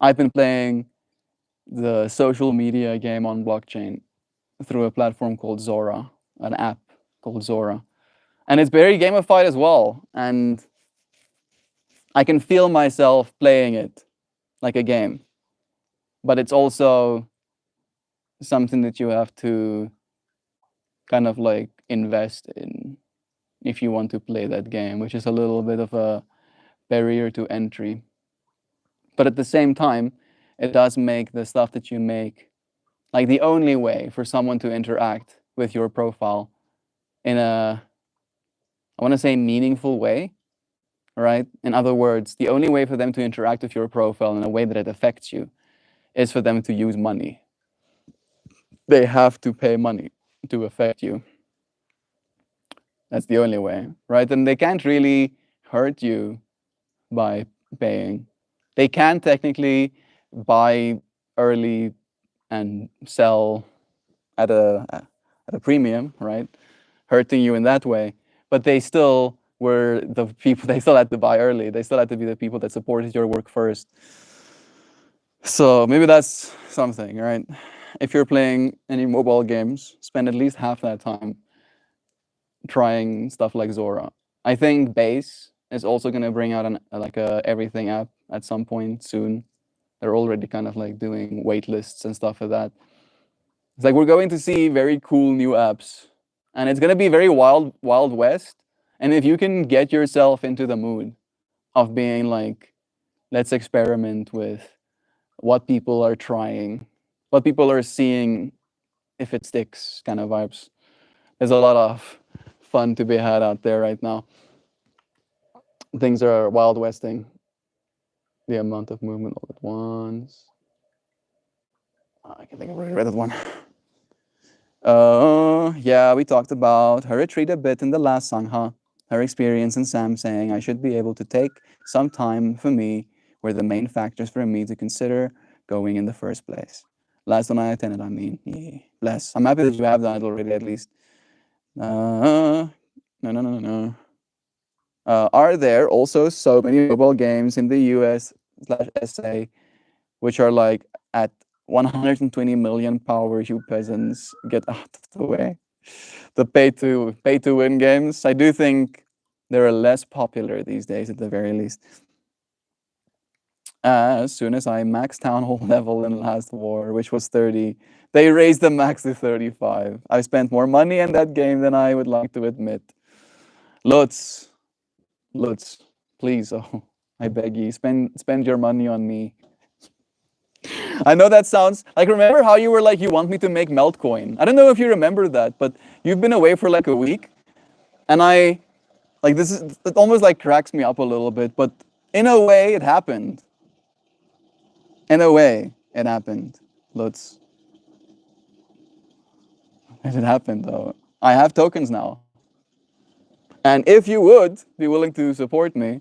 A: I've been playing the social media game on blockchain through a platform called Zora, an app called Zora. And it's very gamified as well. And I can feel myself playing it like a game. But it's also something that you have to kind of like invest in if you want to play that game, which is a little bit of a barrier to entry. But at the same time, it does make the stuff that you make like the only way for someone to interact with your profile in a, I want to say, meaningful way, right? In other words, the only way for them to interact with your profile in a way that it affects you is for them to use money. They have to pay money to affect you. That's the only way, right? And they can't really hurt you by paying. They can technically buy early and sell at a premium, right? Hurting you in that way. But they still were the people, they still had to buy early. They still had to be the people that supported your work first. So maybe that's something, right? If you're playing any mobile games, spend at least half that time trying stuff like Zora. I think Base is also going to bring out a everything app at some point soon. They're already kind of like doing wait lists and stuff like that. It's like we're going to see very cool new apps, and it's going to be very wild west. And if you can get yourself into the mood of being like, let's experiment with what people are trying, what people are seeing, if it sticks kind of vibes. There's a lot of fun to be had out there right now. Things are wild westing. The amount of movement all at once. I can think I've already read that one. Yeah, we talked about her retreat a bit in the last song, huh? Her experience and Sam saying I should be able to take some time for me were the main factors for me to consider going in the first place. Last one I attended, I mean. Yeah, bless. I'm happy that you have done it already at least. No. Are there also so many mobile games in the US/SA which are like at 120 million power, you peasants, get out of the way? The pay to win games, I do think they're less popular these days at the very least. As soon as I maxed town hall level in last war, which was 30, they raised the max to 35. I spent more money in that game than I would like to admit. Lutz, please, oh, I beg you, spend your money on me. I know that sounds like, remember how you were like, you want me to make Meltcoin? I don't know if you remember that, but you've been away for like a week, and it almost like cracks me up a little bit, but in a way it happened. In a way it happened, Lutz. It happened though. I have tokens now. And if you would be willing to support me,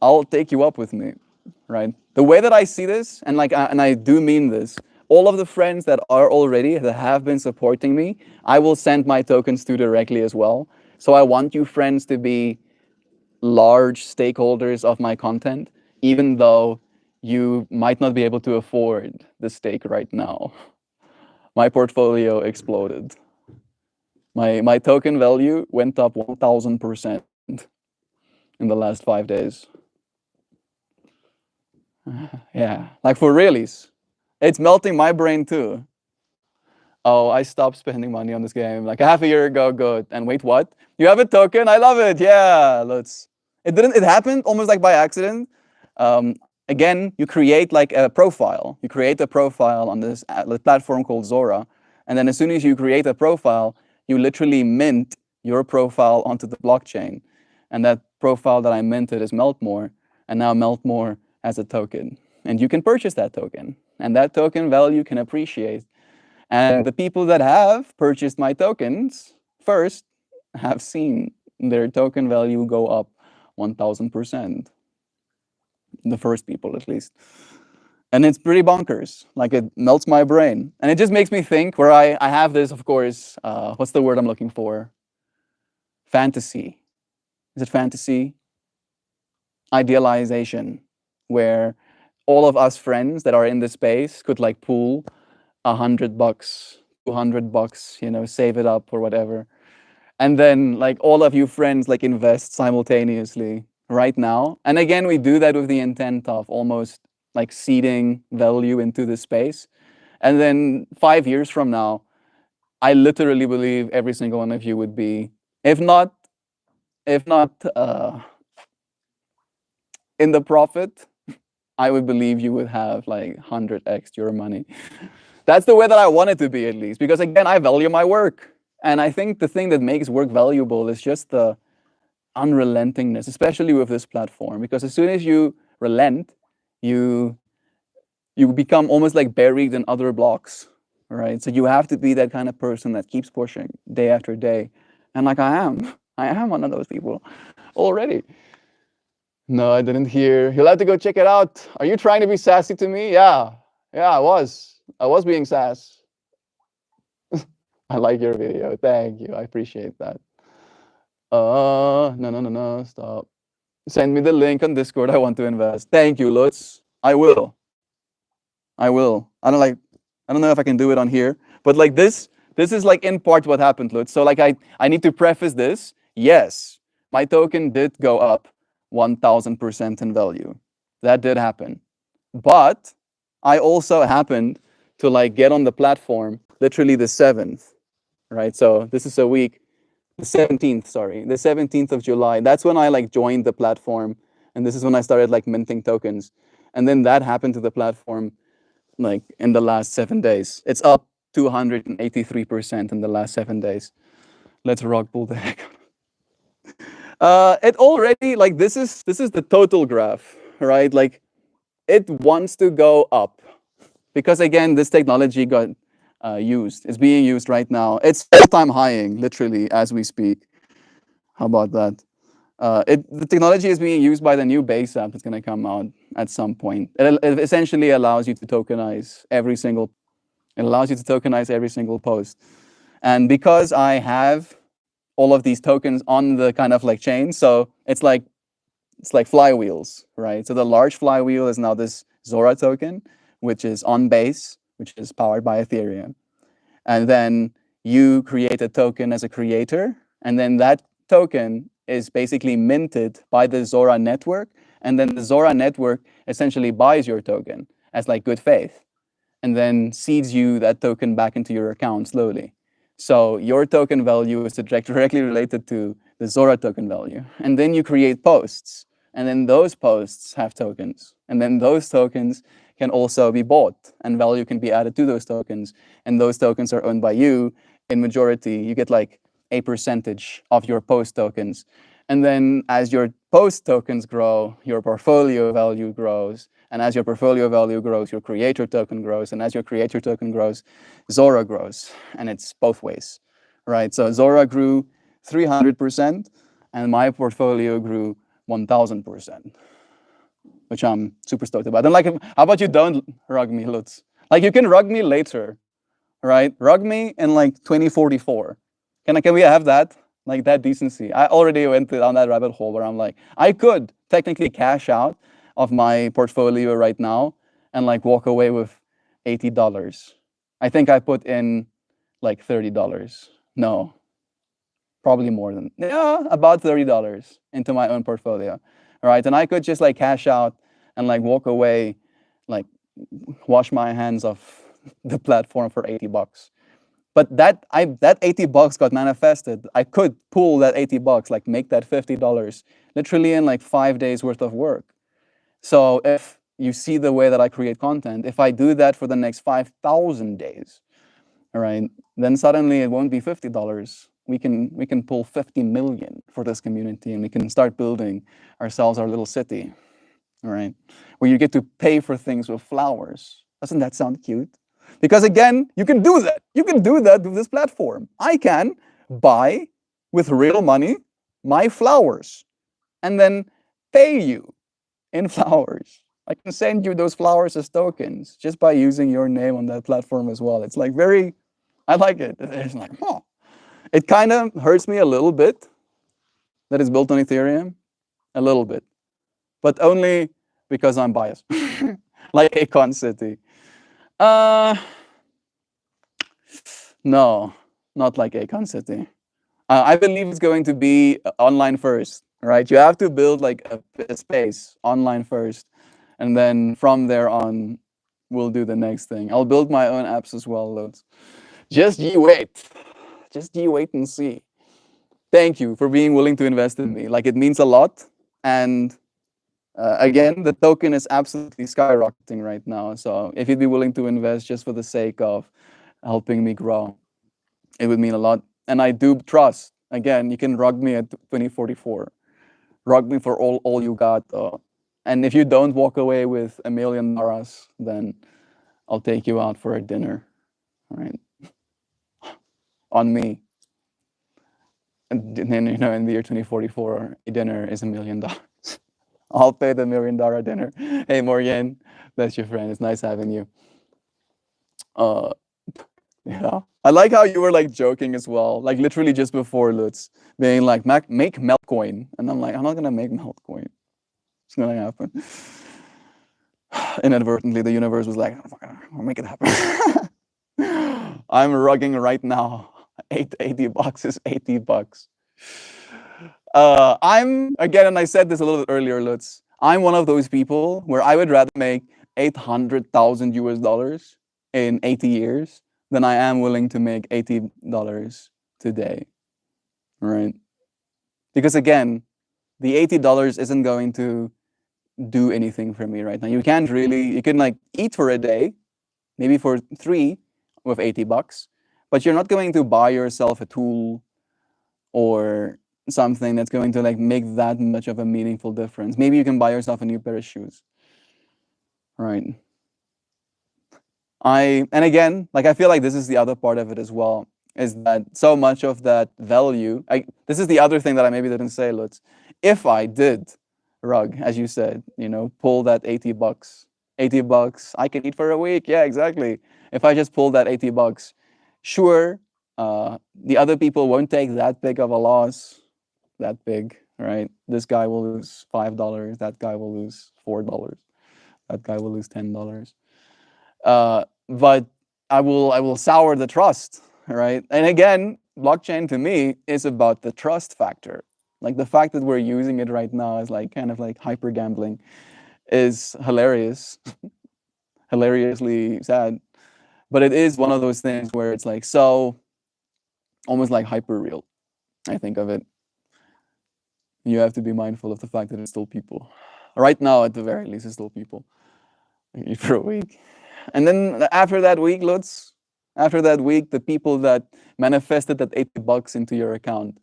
A: I'll take you up with me, right? The way that I see this, and I do mean this, all of the friends that have been supporting me, I will send my tokens to directly as well. So I want you friends to be large stakeholders of my content, even though you might not be able to afford the stake right now. My portfolio exploded. My token value went up 1,000% in the last 5 days. Yeah, like for realies. It's melting my brain too. Oh, I stopped spending money on this game like half a year ago. Good. And wait, what? You have a token? I love it. Yeah, let's. It didn't. It happened almost like by accident. Um, Again, you create like a profile. You create a profile on this platform called Zora, and then as soon as you create a profile, you literally mint your profile onto the blockchain, and that profile that I minted is MeltMore, and now MeltMore has a token, and you can purchase that token, and that token value can appreciate. And the people that have purchased my tokens first have seen their token value go up 1,000%. The first people, at least. And it's pretty bonkers. Like it melts my brain. And it just makes me think where I have this, of course, what's the word I'm looking for? Fantasy. Is it fantasy? Idealization, where all of us friends that are in this space could like pool $100, $200, save it up or whatever. And then like all of you friends like invest simultaneously right now. And again, we do that with the intent of almost like seeding value into the space. And then 5 years from now, I literally believe every single one of you would be, if not in the profit, I would believe you would have like 100x your money. That's the way that I want it to be, at least, because again, I value my work. And I think the thing that makes work valuable is just the unrelentingness, especially with this platform, because as soon as you relent, you become almost like buried in other blocks, right? So you have to be that kind of person that keeps pushing day after day. And like I am one of those people already. No, I didn't hear. You'll have to go check it out. Are you trying to be sassy to me? Yeah, I was being sass. I like your video. Thank you. I appreciate that. No, stop. Send me the link on Discord. I want to invest. Thank you, Lutz. I will. I don't know if I can do it on here, but like this is like in part what happened, Lutz. So like I need to preface this. Yes, my token did go up 1,000% in value. That did happen. But I also happened to like get on the platform literally the 7th, right? So this is a week, the 17th, sorry, the 17th of July. That's when I like joined the platform, and this is when I started like minting tokens. And then that happened to the platform like in the last 7 days. It's up 283% in the last 7 days. Let's rock bull the heck. It already like this is the total graph, right? Like it wants to go up because again, this technology got used. It's being used right now. It's all-time highing, literally, as we speak. How about that? The technology is being used by the new base app that's going to come out at some point. It essentially allows you to tokenize every single. It allows you to tokenize every single post, and because I have all of these tokens on the kind of like chain, so it's like flywheels, right? So the large flywheel is now this Zora token, which is on base, which is powered by Ethereum. And then you create a token as a creator, and then that token is basically minted by the Zora network, and then the Zora network essentially buys your token as like good faith, and then seeds you that token back into your account slowly. So your token value is directly related to the Zora token value. And then you create posts, and then those posts have tokens, and then those tokens can also be bought, and value can be added to those tokens, and those tokens are owned by you. In majority, you get like a percentage of your post tokens. And then as your post tokens grow, your portfolio value grows. And as your portfolio value grows, your creator token grows. And as your creator token grows, Zora grows. And it's both ways, right? So Zora grew 300%, and my portfolio grew 1,000%, which I'm super stoked about. And like, how about you don't rug me, Lutz? Like you can rug me later, right? Rug me in like 2044. Can we have that? Like that decency. I already went down that rabbit hole where I'm like, I could technically cash out of my portfolio right now and like walk away with $80. I think I put in like $30. No, probably more than, yeah, about $30 into my own portfolio. All right. And I could just like cash out and like walk away, like wash my hands off the platform for $80. But that $80 got manifested. I could pull that $80, like make that $50 literally in like 5 days worth of work. So if you see the way that I create content, if I do that for the next 5,000 days, all right, then suddenly it won't be $50. We can pull 50 million for this community, and we can start building ourselves our little city, all right, where you get to pay for things with flowers. Doesn't that sound cute? Because again, you can do that. You can do that with this platform. I can buy with real money my flowers and then pay you in flowers. I can send you those flowers as tokens just by using your name on that platform as well. It's like very, I like it. It's like, huh. It kind of hurts me a little bit that it's built on Ethereum, a little bit, but only because I'm biased, like Econ City. No, not like Econ City. I believe it's going to be online first, right? You have to build like a space online first, and then from there on, we'll do the next thing. I'll build my own apps as well, loads. Just ye wait. Just ye wait and see. Thank you for being willing to invest in me. Like, it means a lot. And again, the token is absolutely skyrocketing right now. So if you'd be willing to invest just for the sake of helping me grow, it would mean a lot. And I do trust. Again, you can rug me at 2044. Rug me for all you got. And if you don't walk away with $1 million, then I'll take you out for a dinner. All right. On me. And then, you know, in the year 2044, a dinner is $1 million. I'll pay the $1 million dinner. Hey, Morgan, that's your friend. It's nice having you. Yeah. I like how you were like joking as well, like literally just before Lutz, being like, make Meltcoin. And I'm like, I'm not going to make Meltcoin. It's going to happen. Inadvertently, the universe was like, I'll make it happen. I'm rugging right now. $80 is $80. I'm, again, and I said this a little bit earlier, Lutz, I'm one of those people where I would rather make 800,000 US dollars in 80 years than I am willing to make $80 today, right? Because again, the $80 isn't going to do anything for me right now. You can't really, you can like eat for a day, maybe for 3 with $80, but you're not going to buy yourself a tool or something that's going to like make that much of a meaningful difference. Maybe you can buy yourself a new pair of shoes, right? And again, like I feel like this is the other part of it as well, is that so much of that value, this is the other thing that I maybe didn't say, Lutz. If I did rug, as you said, you know, pull that $80, I can eat for a week. Yeah, exactly. If I just pull that $80, sure, the other people won't take that big of a loss, that big, right? This guy will lose $5, that guy will lose $4, that guy will lose $10. But I will sour the trust, right? And again, blockchain to me is about the trust factor. Like the fact that we're using it right now is like kind of like hyper gambling is hilarious, hilariously sad. But it is one of those things where it's like so almost like hyper real. I think of it. You have to be mindful of the fact that it's still people. Right now, at the very least, it's still people. For a week. And then after that week, Lutz, after that week, the people that manifested that $80 into your account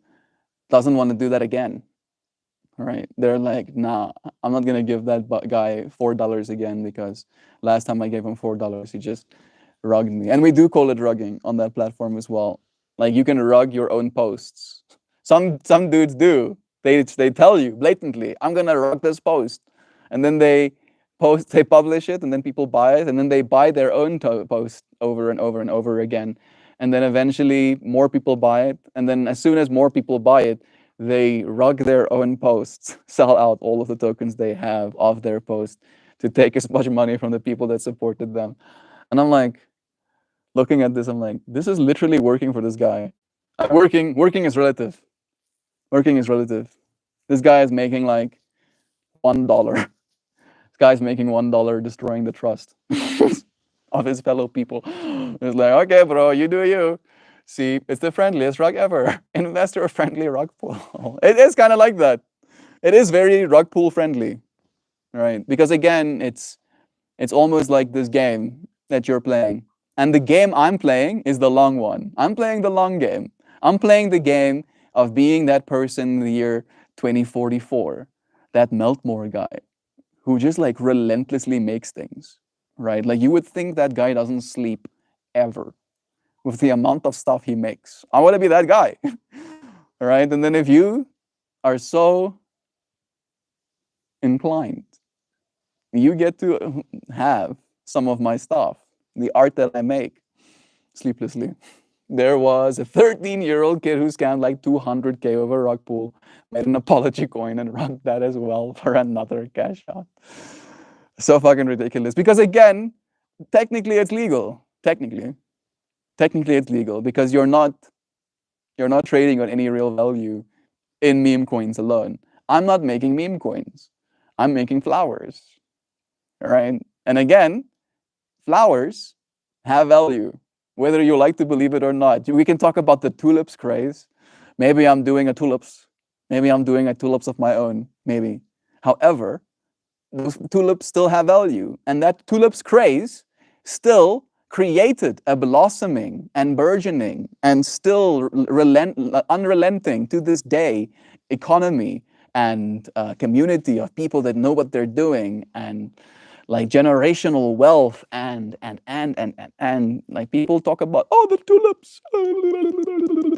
A: doesn't want to do that again. Right? They're like, nah, I'm not gonna give that guy $4 again because last time I gave him $4, he just rugged me. And we do call it rugging on that platform as well. Like you can rug your own posts. Some dudes do. They tell you blatantly, I'm gonna rug this post, and then they publish it, and then people buy it, and then they buy their own post over and over and over again, and then eventually more people buy it, and then as soon as more people buy it, they rug their own posts, sell out all of the tokens they have of their post to take as much money from the people that supported them. And I'm like, looking at this, I'm like, this is literally working for this guy. Working is relative. Working is relative. This guy is making like $1. This guy's making $1 destroying the trust of his fellow people. It's like, okay, bro, you do you. See, it's the friendliest rug ever. Investor friendly rug pool. It is kind of like that. It is very rug pool friendly, right? Because again, it's almost like this game that you're playing. And the game I'm playing is the long one. I'm playing the long game. I'm playing the game of being that person in the year 2044, that MeltMore guy who just like relentlessly makes things, right? Like you would think that guy doesn't sleep ever with the amount of stuff he makes. I want to be that guy, right? And then if you are so inclined, you get to have some of my stuff, the art that I make sleeplessly. There was a 13-year-old kid who scammed like 200K over a rug pool, made an apology coin and rugged that as well for another cash out. So fucking ridiculous. Because again, technically it's legal. Technically it's legal because you're not trading on any real value in meme coins alone. I'm not making meme coins. I'm making flowers. Right? And again, flowers have value, whether you like to believe it or not. We can talk about the tulips craze. Maybe I'm doing a tulips. Maybe I'm doing a tulips of my own. Maybe. However, those tulips still have value. And that tulips craze still created a blossoming and burgeoning and still unrelenting to this day economy and community of people that know what they're doing and like generational wealth and like people talk about the tulips,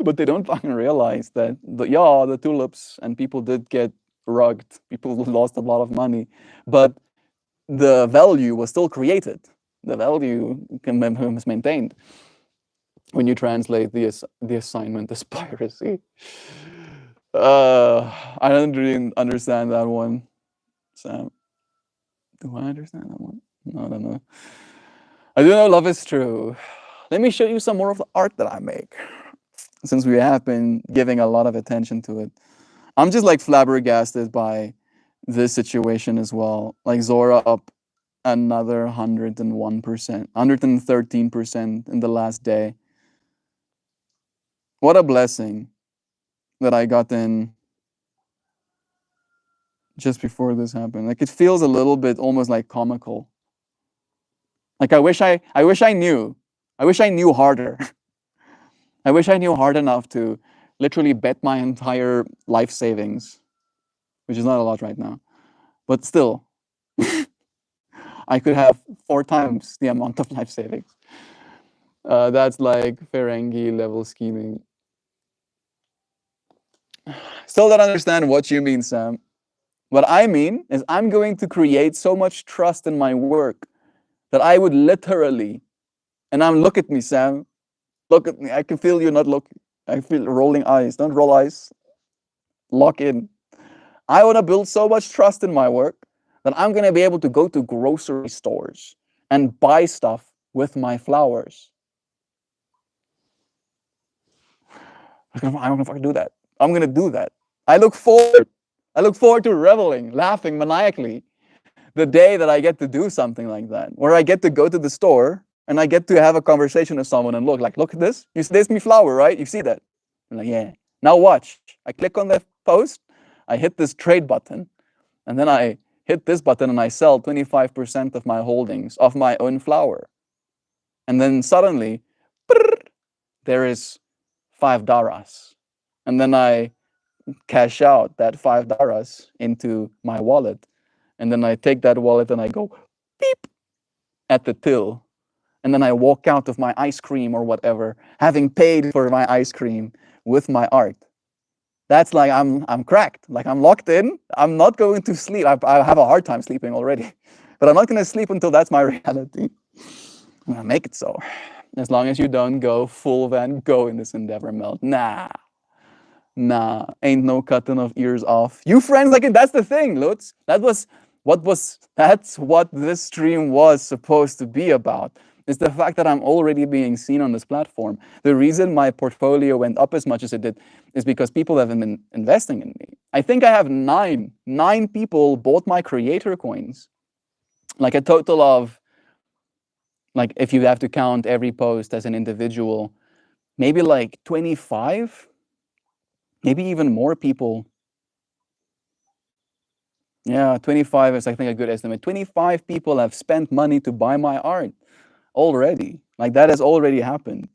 A: but they don't fucking realize that the tulips and people did get rugged, people lost a lot of money, but the value was still created. The value was maintained when you translate the assignment as piracy. I don't really understand that one, Sam. Do I understand that one? No, I don't know. I do know love is true. Let me show you some more of the art that I make, since we have been giving a lot of attention to it. I'm just like flabbergasted by this situation as well. Like Zora up another 101%, 113% in the last day. What a blessing that I got in just before this happened. Like it feels a little bit almost like comical. Like I wish I knew. I wish I knew harder. I wish I knew hard enough to literally bet my entire life savings, which is not a lot right now. But still, I could have 4 times the amount of life savings. That's like Ferengi level scheming. Still don't understand what you mean, Sam. What I mean is I'm going to create so much trust in my work that I would literally, and look at me, Sam. Look at me. I can feel you not looking. I feel rolling eyes. Don't roll eyes. Lock in. I want to build so much trust in my work that I'm going to be able to go to grocery stores and buy stuff with my flowers. I'm going to fucking do that. I'm going to do that. I look forward to reveling, laughing maniacally the day that I get to do something like that, where I get to go to the store and I get to have a conversation with someone and look at this. You see this me flower, right? You see that? I'm like, yeah. Now watch. I click on the post, I hit this trade button, and then I hit this button and I sell 25% of my holdings of my own flower. And then suddenly, there is $5. And then I cash out that $5 into my wallet. And then I take that wallet and I go beep at the till. And then I walk out of my ice cream or whatever, having paid for my ice cream with my art. That's like I'm cracked. Like I'm locked in. I'm not going to sleep. I have a hard time sleeping already. But I'm not going to sleep until that's my reality. I'm going to make it so. As long as you don't go full Van Gogh in this endeavor, Melt. Nah. Nah, ain't no cutting of ears off. You friends, like that's the thing, Lutz. That's what this stream was supposed to be about. It's the fact that I'm already being seen on this platform. The reason my portfolio went up as much as it did is because people have been investing in me. I think I have nine people bought my creator coins. Like a total of, like if you have to count every post as an individual, maybe like 25, maybe even more people. Yeah, 25 is, I think, a good estimate. 25 people have spent money to buy my art already. Like that has already happened,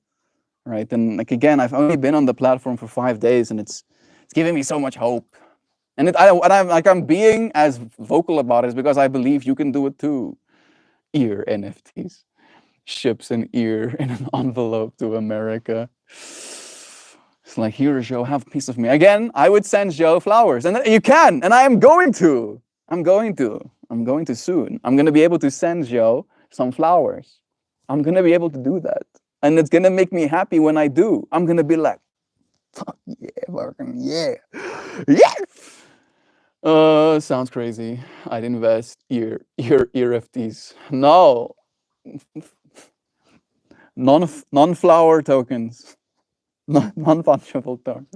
A: right? And like again, I've only been on the platform for 5 days, and it's giving me so much hope. And I'm being as vocal about it is because I believe you can do it too. Ear NFTs, ships an ear in an envelope to America. It's like, here, Joe, have a piece of me. Again, I would send Joe flowers. And you can, and I am going to. I'm going to soon. I'm going to be able to send Joe some flowers. I'm going to be able to do that. And it's going to make me happy when I do. I'm going to be like, fuck yeah, fucking yeah. Yeah. Sounds crazy. I'd invest ear FTs. No. Non-flower tokens. Non-fungible tokens.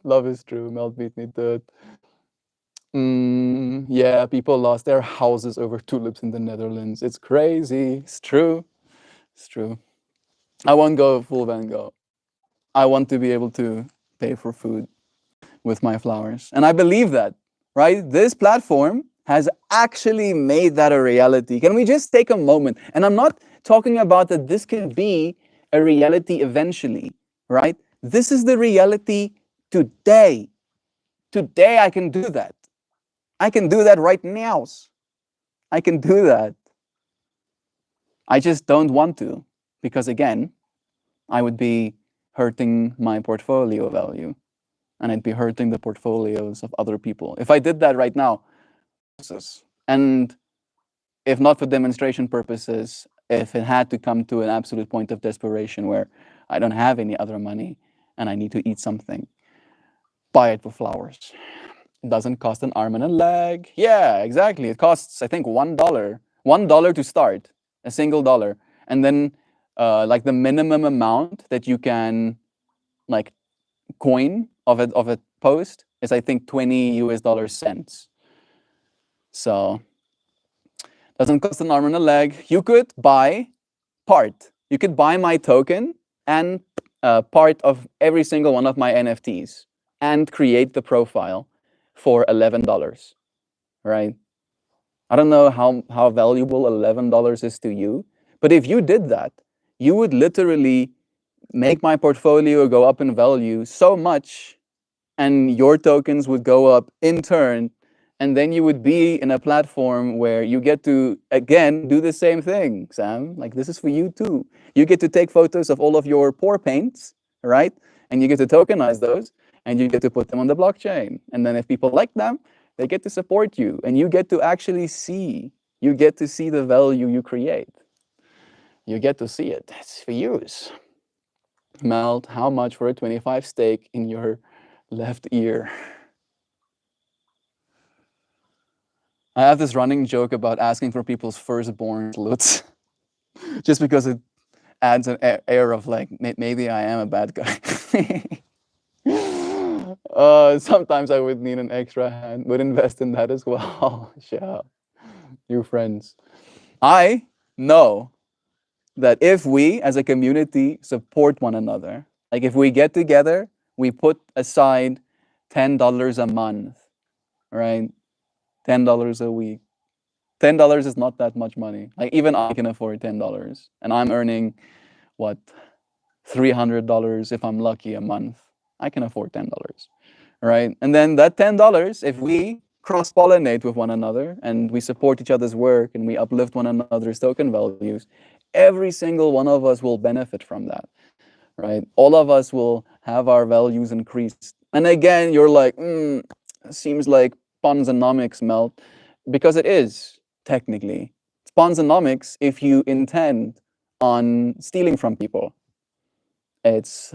A: Love is true. Melt beat me to it. Yeah, people lost their houses over tulips in the Netherlands. It's crazy. It's true. It's true. I won't go full Van Gogh. I want to be able to pay for food with my flowers. And I believe that, right? This platform has actually made that a reality. Can we just take a moment? And I'm not talking about that this can be a reality eventually, right? This is the reality today. Today I can do that. I can do that right now. I can do that. I just don't want to, because again, I would be hurting my portfolio value, and I'd be hurting the portfolios of other people. If I did that right now, and if not for demonstration purposes, if it had to come to an absolute point of desperation where I don't have any other money and I need to eat something, buy it for flowers. It doesn't cost an arm and a leg. Yeah, exactly. It costs, I think, $1. $1 to start, a single dollar. And then like the minimum amount that you can like coin of a post is, I think, 20 US dollar cents. So doesn't cost an arm and a leg. You could buy part. You could buy my token and part of every single one of my NFTs and create the profile for $11, right? I don't know how valuable $11 is to you, but if you did that, you would literally make my portfolio go up in value so much, and your tokens would go up in turn, and then you would be in a platform where you get to, again, do the same thing, Sam. Like, this is for you too. You get to take photos of all of your pour paints, right? And you get to tokenize those, and you get to put them on the blockchain. And then if people like them, they get to support you, and you get to actually see. You get to see the value you create. You get to see it. It's for use. Melt, how much for a 25 stake in your left ear? I have this running joke about asking for people's firstborn loots, just because it adds an air of like, maybe I am a bad guy. Sometimes I would need an extra hand, would invest in that as well. Yeah, new friends. I know that if we as a community support one another, like if we get together, we put aside $10 a month, right? $10 a week. $10 is not that much money. Like even I can afford $10, and I'm earning what, $300 if I'm lucky a month. I can afford $10, right? And then that $10, if we cross-pollinate with one another and we support each other's work and we uplift one another's token values, every single one of us will benefit from that, right? All of us will have our values increased. And again, you're like, seems like Ponzonomics, Melt, because it is technically. It's Ponzonomics if you intend on stealing from people. It's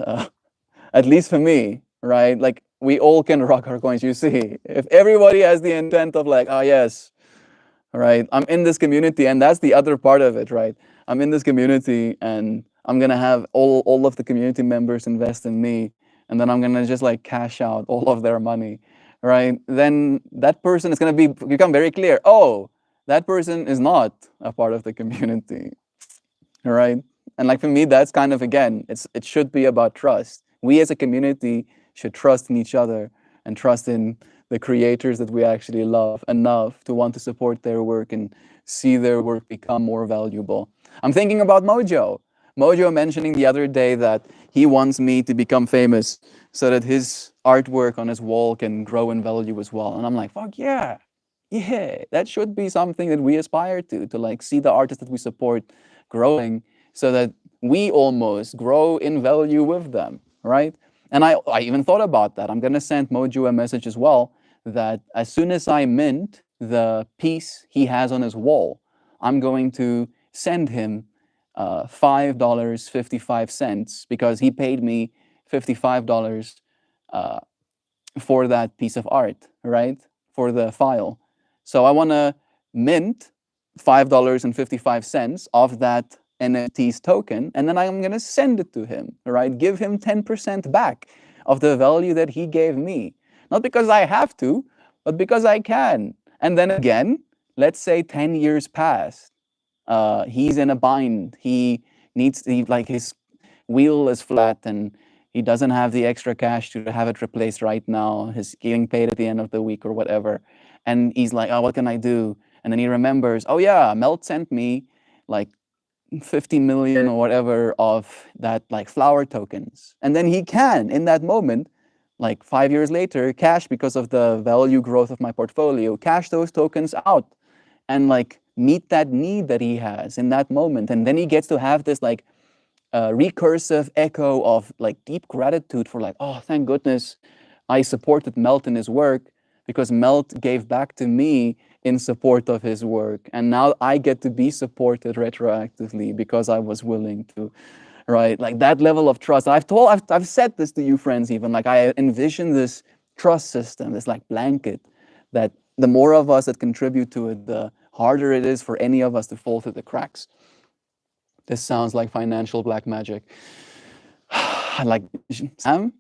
A: At least for me, right? Like we all can rock our coins. You see, if everybody has the intent of like, oh yes, right, I'm in this community, and that's the other part of it, right? I'm in this community, and I'm gonna have all of the community members invest in me, and then I'm gonna just like cash out all of their money, right? Then that person is gonna become very clear. Oh, that person is not a part of the community, right? And like for me, that's kind of again, it should be about trust. We as a community should trust in each other and trust in the creators that we actually love enough to want to support their work and see their work become more valuable. I'm thinking about Mojo. Mojo mentioning the other day that he wants me to become famous so that his artwork on his wall can grow in value as well. And I'm like, fuck yeah. Yeah, that should be something that we aspire to like see the artists that we support growing so that we almost grow in value with them, right? And I even thought about that. I'm going to send Mojo a message as well that as soon as I mint the piece he has on his wall, I'm going to send him $5.55 because he paid me $55 for that piece of art, right? For the file. So I want to mint $5.55 of that NFT's token, and then I'm going to send it to him, right? Give him 10% back of the value that he gave me. Not because I have to, but because I can. And then again, let's say 10 years pass. He's in a bind. Like his wheel is flat and he doesn't have the extra cash to have it replaced right now. He's getting paid at the end of the week or whatever. And he's like, oh, what can I do? And then he remembers, oh yeah, Melt sent me like 50 million or whatever of that like flower tokens. And then he can, in that moment, like 5 years later, cash because of the value growth of my portfolio, cash those tokens out and like meet that need that he has in that moment. And then he gets to have this like recursive echo of like deep gratitude for like, oh, thank goodness I supported Melt in his work because Melt gave back to me in support of his work. And now I get to be supported retroactively because I was willing to, right? Like that level of trust. I've said this to you friends even, like I envision this trust system, this like blanket that the more of us that contribute to it, the harder it is for any of us to fall through the cracks. This sounds like financial black magic. Like Sam,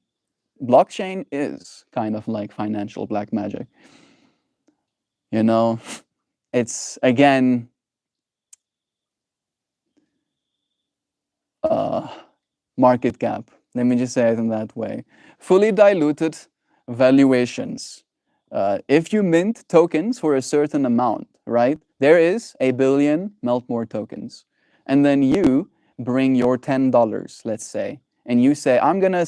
A: blockchain is kind of like financial black magic. You know, it's again market cap. Let me just say it in that way. Fully diluted valuations. If you mint tokens for a certain amount, right? There is a billion MeltMore tokens. And then you bring your $10, let's say, and you say, I'm gonna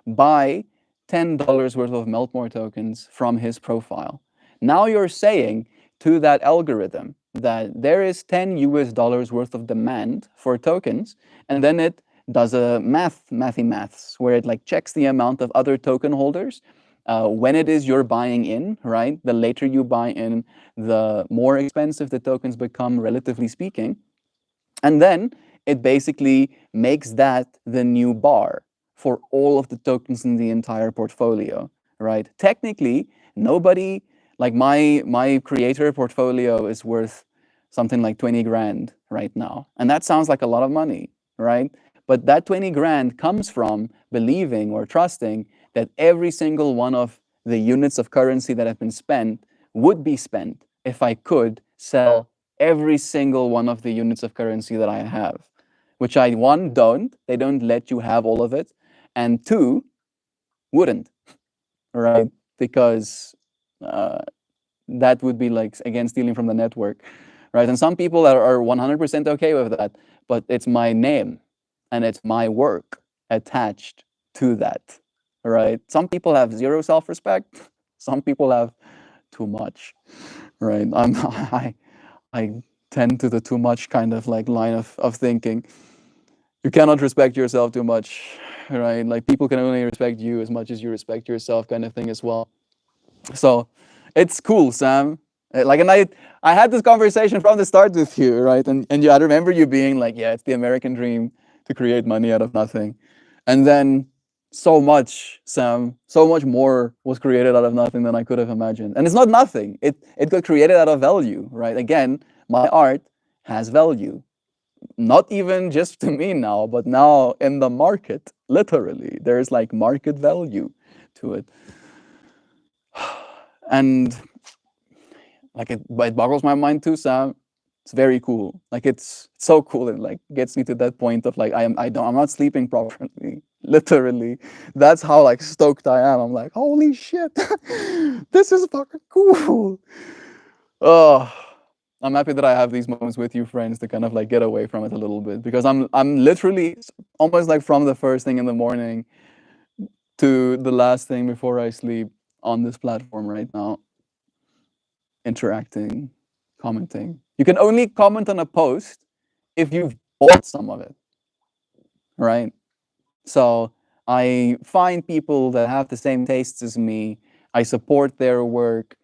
A: buy $10 worth of MeltMore tokens from his profile. Now you're saying to that algorithm that there is 10 US dollars worth of demand for tokens, and then it does a mathy maths, where it like checks the amount of other token holders. When it is you're buying in, right? The later you buy in, the more expensive the tokens become, relatively speaking. And then it basically makes that the new bar for all of the tokens in the entire portfolio, right? Technically, nobody, like my creator portfolio is worth something like 20 grand right now. And that sounds like a lot of money, right? But that 20 grand comes from believing or trusting that every single one of the units of currency that have been spent would be spent if I could sell every single one of the units of currency that I have, which I, one, don't. They don't let you have all of it. And two, wouldn't, right? Because that would be like, again, stealing from the network, right? And some people are 100% okay with that, but it's my name and it's my work attached to that, right? Some people have zero self-respect. Some people have too much, right? I tend to the too much kind of like line of thinking. You cannot respect yourself too much, right? Like people can only respect you as much as you respect yourself, kind of thing as well. So it's cool, Sam. Like, and I had this conversation from the start with you, right? And I remember you being like, yeah, it's the American dream to create money out of nothing. And then so much, Sam. So much more was created out of nothing than I could have imagined. And it's not nothing. It got created out of value, right? Again, my art has value. Not even just to me now, but now in the market, literally. There's like market value to it. And like it boggles my mind too, Sam. It's very cool. Like it's so cool. It like gets me to that point of like I'm not sleeping properly. Literally. That's how like stoked I am. I'm like, holy shit. This is fucking cool. Oh, I'm happy that I have these moments with you friends to kind of like get away from it a little bit because I'm literally almost like from the first thing in the morning to the last thing before I sleep on this platform right now, interacting, commenting. You can only comment on a post if you've bought some of it, right? So I find people that have the same tastes as me. I support their work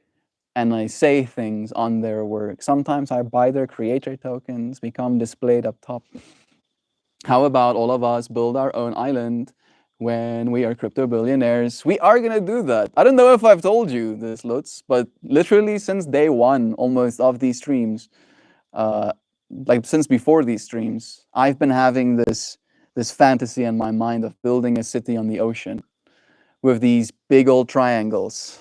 A: and I say things on their work. Sometimes I buy their creator tokens, become displayed up top. How about all of us build our own island when we are crypto billionaires? We are gonna do that. I don't know if I've told you this, Lutz, but literally since day one, almost of these streams, like since before these streams, I've been having this fantasy in my mind of building a city on the ocean with these big old triangles.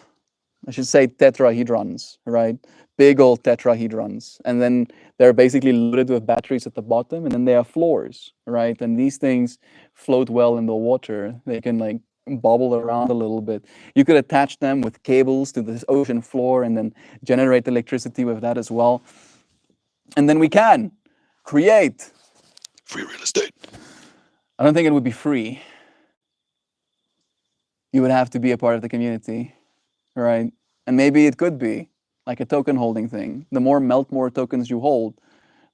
A: I should say tetrahedrons, right? Big old tetrahedrons. And then they're basically loaded with batteries at the bottom, and then they have floors, right? And these things float well in the water. They can like bobble around a little bit. You could attach them with cables to this ocean floor and then generate electricity with that as well. And then we can create free real estate. I don't think it would be free. You would have to be a part of the community, right? And maybe it could be like a token holding thing. The more MeltMore tokens you hold,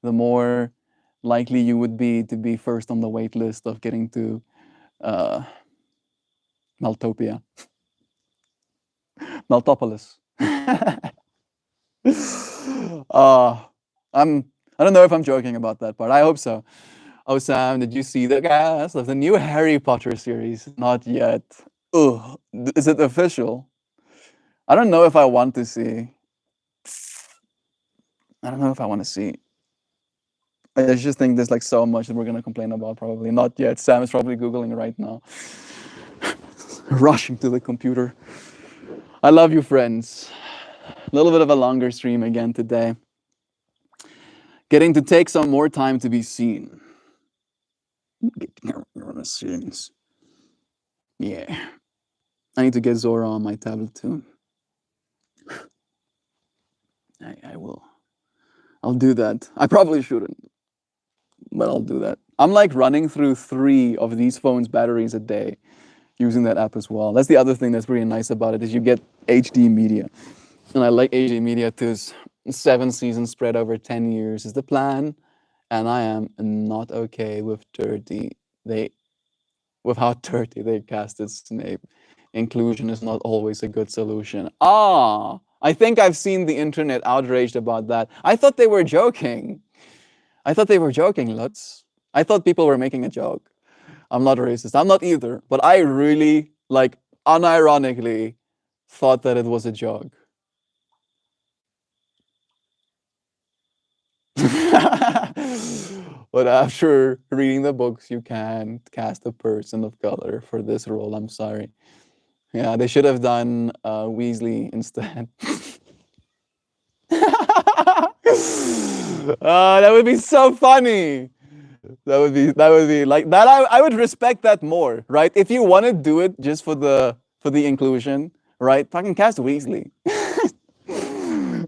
A: the more likely you would be to be first on the wait list of getting to Meltopia. Meltopolis. I don't know if I'm joking about that part. I hope so. Oh, Sam, did you see the cast of the new Harry Potter series? Not yet. Ugh, is it official? I don't know if I want to see. I don't know if I want to see. I just think there's like so much that we're gonna complain about. Probably not yet. Sam is probably googling right now, rushing to the computer. I love you, friends. A little bit of a longer stream again today. Getting to take some more time to be seen. Yeah. I need to get Zora on my tablet too. I will. I'll do that. I probably shouldn't, but I'll do that. I'm like running through 3 of these phones' batteries a day using that app as well. That's the other thing that's really nice about it is you get HD media. And I like HD media too. 7 seasons spread over 10 years is the plan. And I am not okay with how dirty they casted Snape. Inclusion is not always a good solution. I think I've seen the internet outraged about that. I thought they were joking. Lutz. I thought people were making a joke. I'm not racist. I'm not either. But I really, like, unironically thought that it was a joke. But after reading the books, you can't cast a person of color for this role. I'm sorry. Yeah, they should have done Weasley instead. That would be so funny. That would be like that. I would respect that more, right? If you want to do it just for the inclusion, right? Fucking cast Weasley,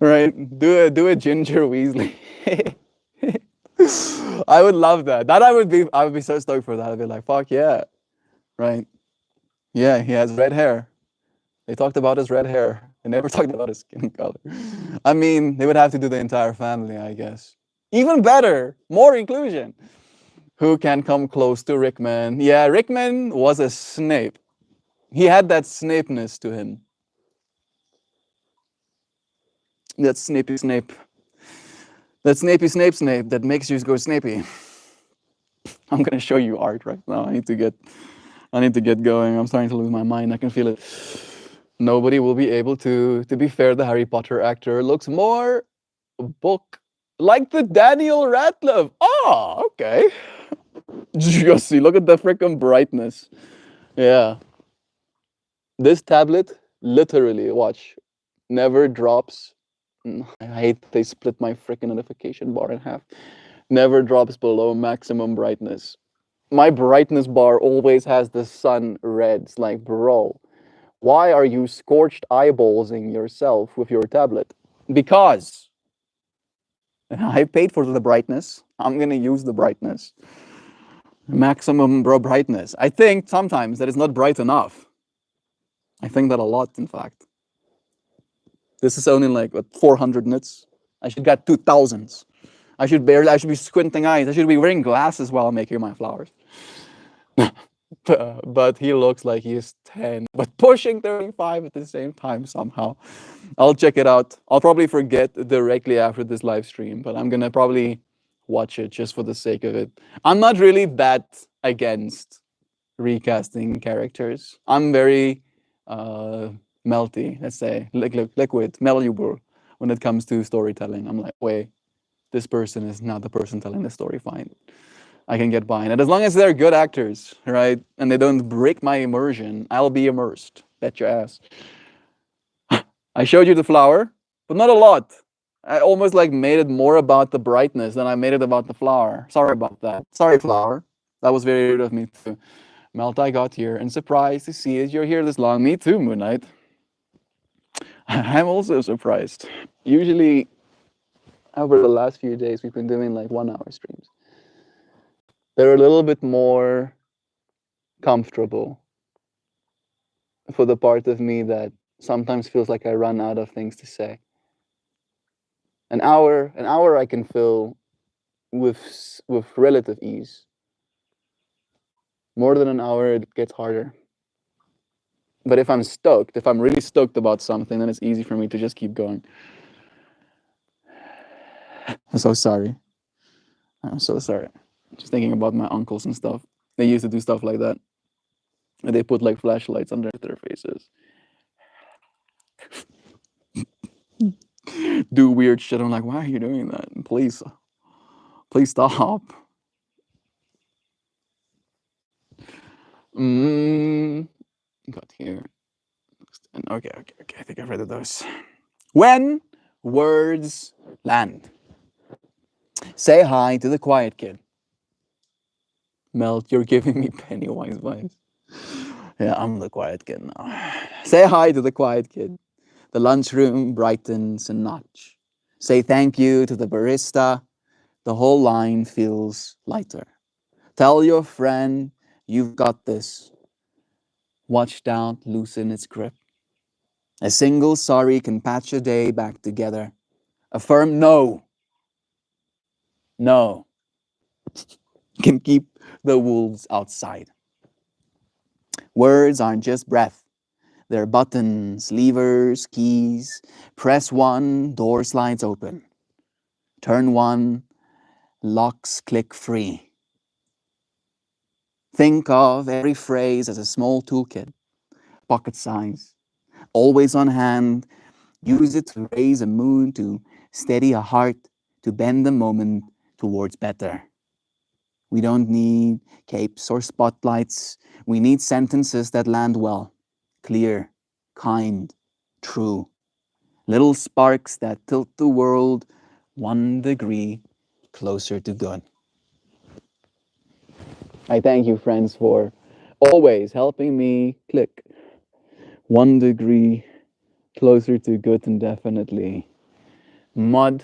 A: right? Do a ginger Weasley. I would love that. I would be so stoked for that. I'd be like, fuck yeah, right? Yeah, he has red hair. They talked about his red hair. They never talked about his skin color. I mean, they would have to do the entire family, I guess. Even better, more inclusion. Who can come close to Rickman? Yeah, Rickman was a Snape. He had that Snapeness to him. That Snapey Snape. That Snapey Snape that makes you go Snapey. I'm gonna show you art right now. I need to I need to get going. I'm starting to lose my mind. I can feel it. Nobody will be able to. To be fair, the Harry Potter actor looks more book like the Daniel Radcliffe. Ah, okay. Just see, look at the freaking brightness. Yeah. This tablet, literally, watch, never drops. I hate that they split my freaking notification bar in half. Never drops below maximum brightness. My brightness bar always has the sun reds. Like, bro, why are you scorched eyeballsing yourself with your tablet? Because I paid for the brightness. I'm gonna use the brightness. Maximum brightness. I think sometimes that is not bright enough. I think that a lot, in fact. This is only like what, 400 nits. I should get 2000s. I should be squinting eyes. I should be wearing glasses while I'm making my flowers. But he looks like he's 10, but pushing 35 at the same time somehow. I'll check it out. I'll probably forget directly after this live stream, but I'm gonna probably watch it just for the sake of it. I'm not really that against recasting characters. I'm very melty, let's say, liquid, malleable when it comes to storytelling. I'm like, wait, this person is not the person telling the story. Fine, I can get by. And as long as they're good actors, right, and they don't break my immersion, I'll be immersed. Bet your ass. I showed you the flower, but not a lot. I almost like made it more about the brightness than I made it about the flower. Sorry about that. Sorry, flower. That was very rude of me too. Melt, I got here and surprised to see it. You're here this long. Me too, Moon Knight. I'm also surprised. Usually, over the last few days, we've been doing like 1 hour streams. They're a little bit more comfortable for the part of me that sometimes feels like I run out of things to say. An hour I can fill with relative ease. More than an hour, it gets harder. But if I'm stoked, if I'm really stoked about something, then it's easy for me to just keep going. I'm so sorry. I'm so sorry. Just thinking about my uncles and stuff. They used to do stuff like that. And they put like flashlights under their faces. Do weird shit. I'm like, why are you doing that? Please stop. Got here. Okay. I think I've read those. When words land. Say hi to the quiet kid. Melt, you're giving me Pennywise vibes. Yeah, I'm the quiet kid now. Say hi to the quiet kid. The lunchroom brightens a notch. Say thank you to the barista. The whole line feels lighter. Tell your friend you've got this. Watch doubt loosen its grip. A single sorry can patch a day back together. A firm no can keep the wolves outside. Words aren't just breath. They're buttons, levers, keys. Press one, door slides open. Turn one, locks click free. Think of every phrase as a small toolkit, pocket size, always on hand. Use it to raise a mood, to steady a heart, to bend the moment towards better. We don't need capes or spotlights. We need sentences that land well, clear, kind, true. Little sparks that tilt the world 1 degree closer to good. I thank you, friends, for always helping me click 1 degree closer to good, and definitely Mud,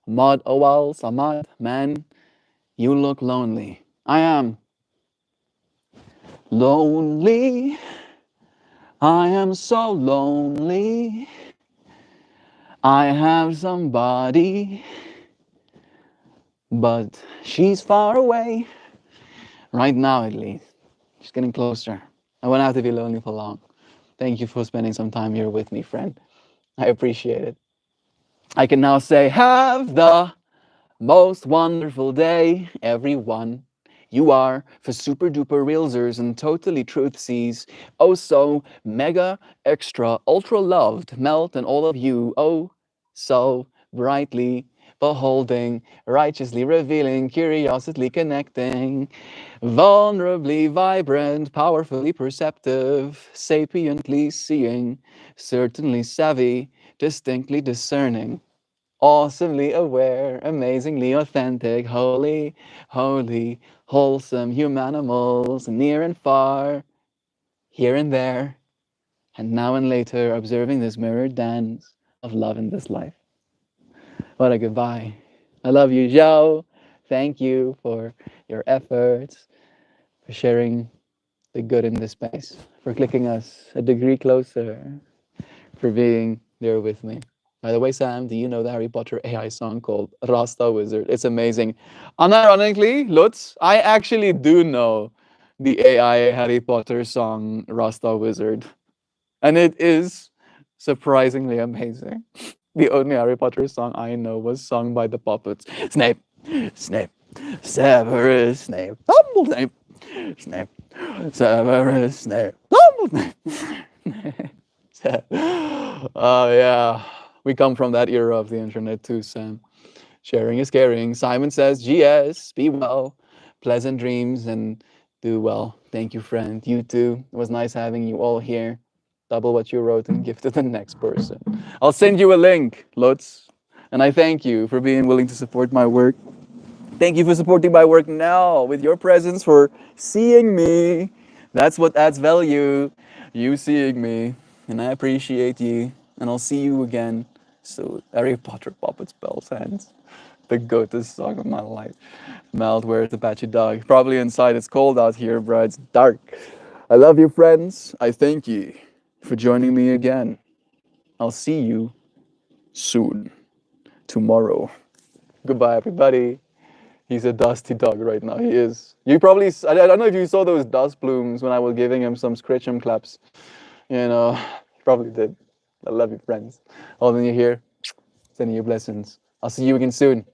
A: oh well, Samad, man, you look lonely. I am lonely. I am so lonely. I have somebody, but she's far away. Right now, at least. She's getting closer. I won't have to be lonely for long. Thank you for spending some time here with me, friend. I appreciate it. I can now say, have the most wonderful day, everyone. You are for super duper realsers and totally truth sees. Oh, so mega extra ultra loved melt and all of you. Oh, so brightly beholding, righteously revealing, curiously connecting, vulnerably vibrant, powerfully perceptive, sapiently seeing, certainly savvy, distinctly discerning, awesomely aware, amazingly authentic, holy, holy, wholesome humanimals, near and far, here and there, and now and later, observing this mirrored dance of love in this life. What a goodbye. I love you, Joe. Thank you for your efforts, for sharing the good in this space, for clicking us a degree closer, for being there with me. By the way, Sam, do you know the Harry Potter AI song called Rasta Wizard? It's amazing. Unironically, Lutz, I actually do know the AI Harry Potter song Rasta Wizard. And it is surprisingly amazing. The only Harry Potter song I know was sung by the puppets. Snape, Snape, Severus Snape, Dumbledore, Snape, Severus Snape, Dumbledore. Oh yeah, we come from that era of the internet too, Sam. Sharing is caring. Simon says, "GS, be well, pleasant dreams, and do well." Thank you, friend. You too. It was nice having you all here. Double what you wrote and give to the next person. I'll send you a link, Lutz. And I thank you for being willing to support my work. Thank you for supporting my work now with your presence, for seeing me. That's what adds value. You seeing me. And I appreciate you. And I'll see you again. So, Harry Potter Puppet Spells Hands. The goatest song of my life. Melt, where's the patchy dog? Probably inside. It's cold out here, bro. It's dark. I love you, friends. I thank you for joining me again. I'll see you soon. Tomorrow. Goodbye, everybody. He's a dusty dog right now. He is. You probably, I don't know if you saw those dust plumes when I was giving him some scritchum claps. You know, you probably did. I love you, friends. Holding you here, sending you blessings. I'll see you again soon.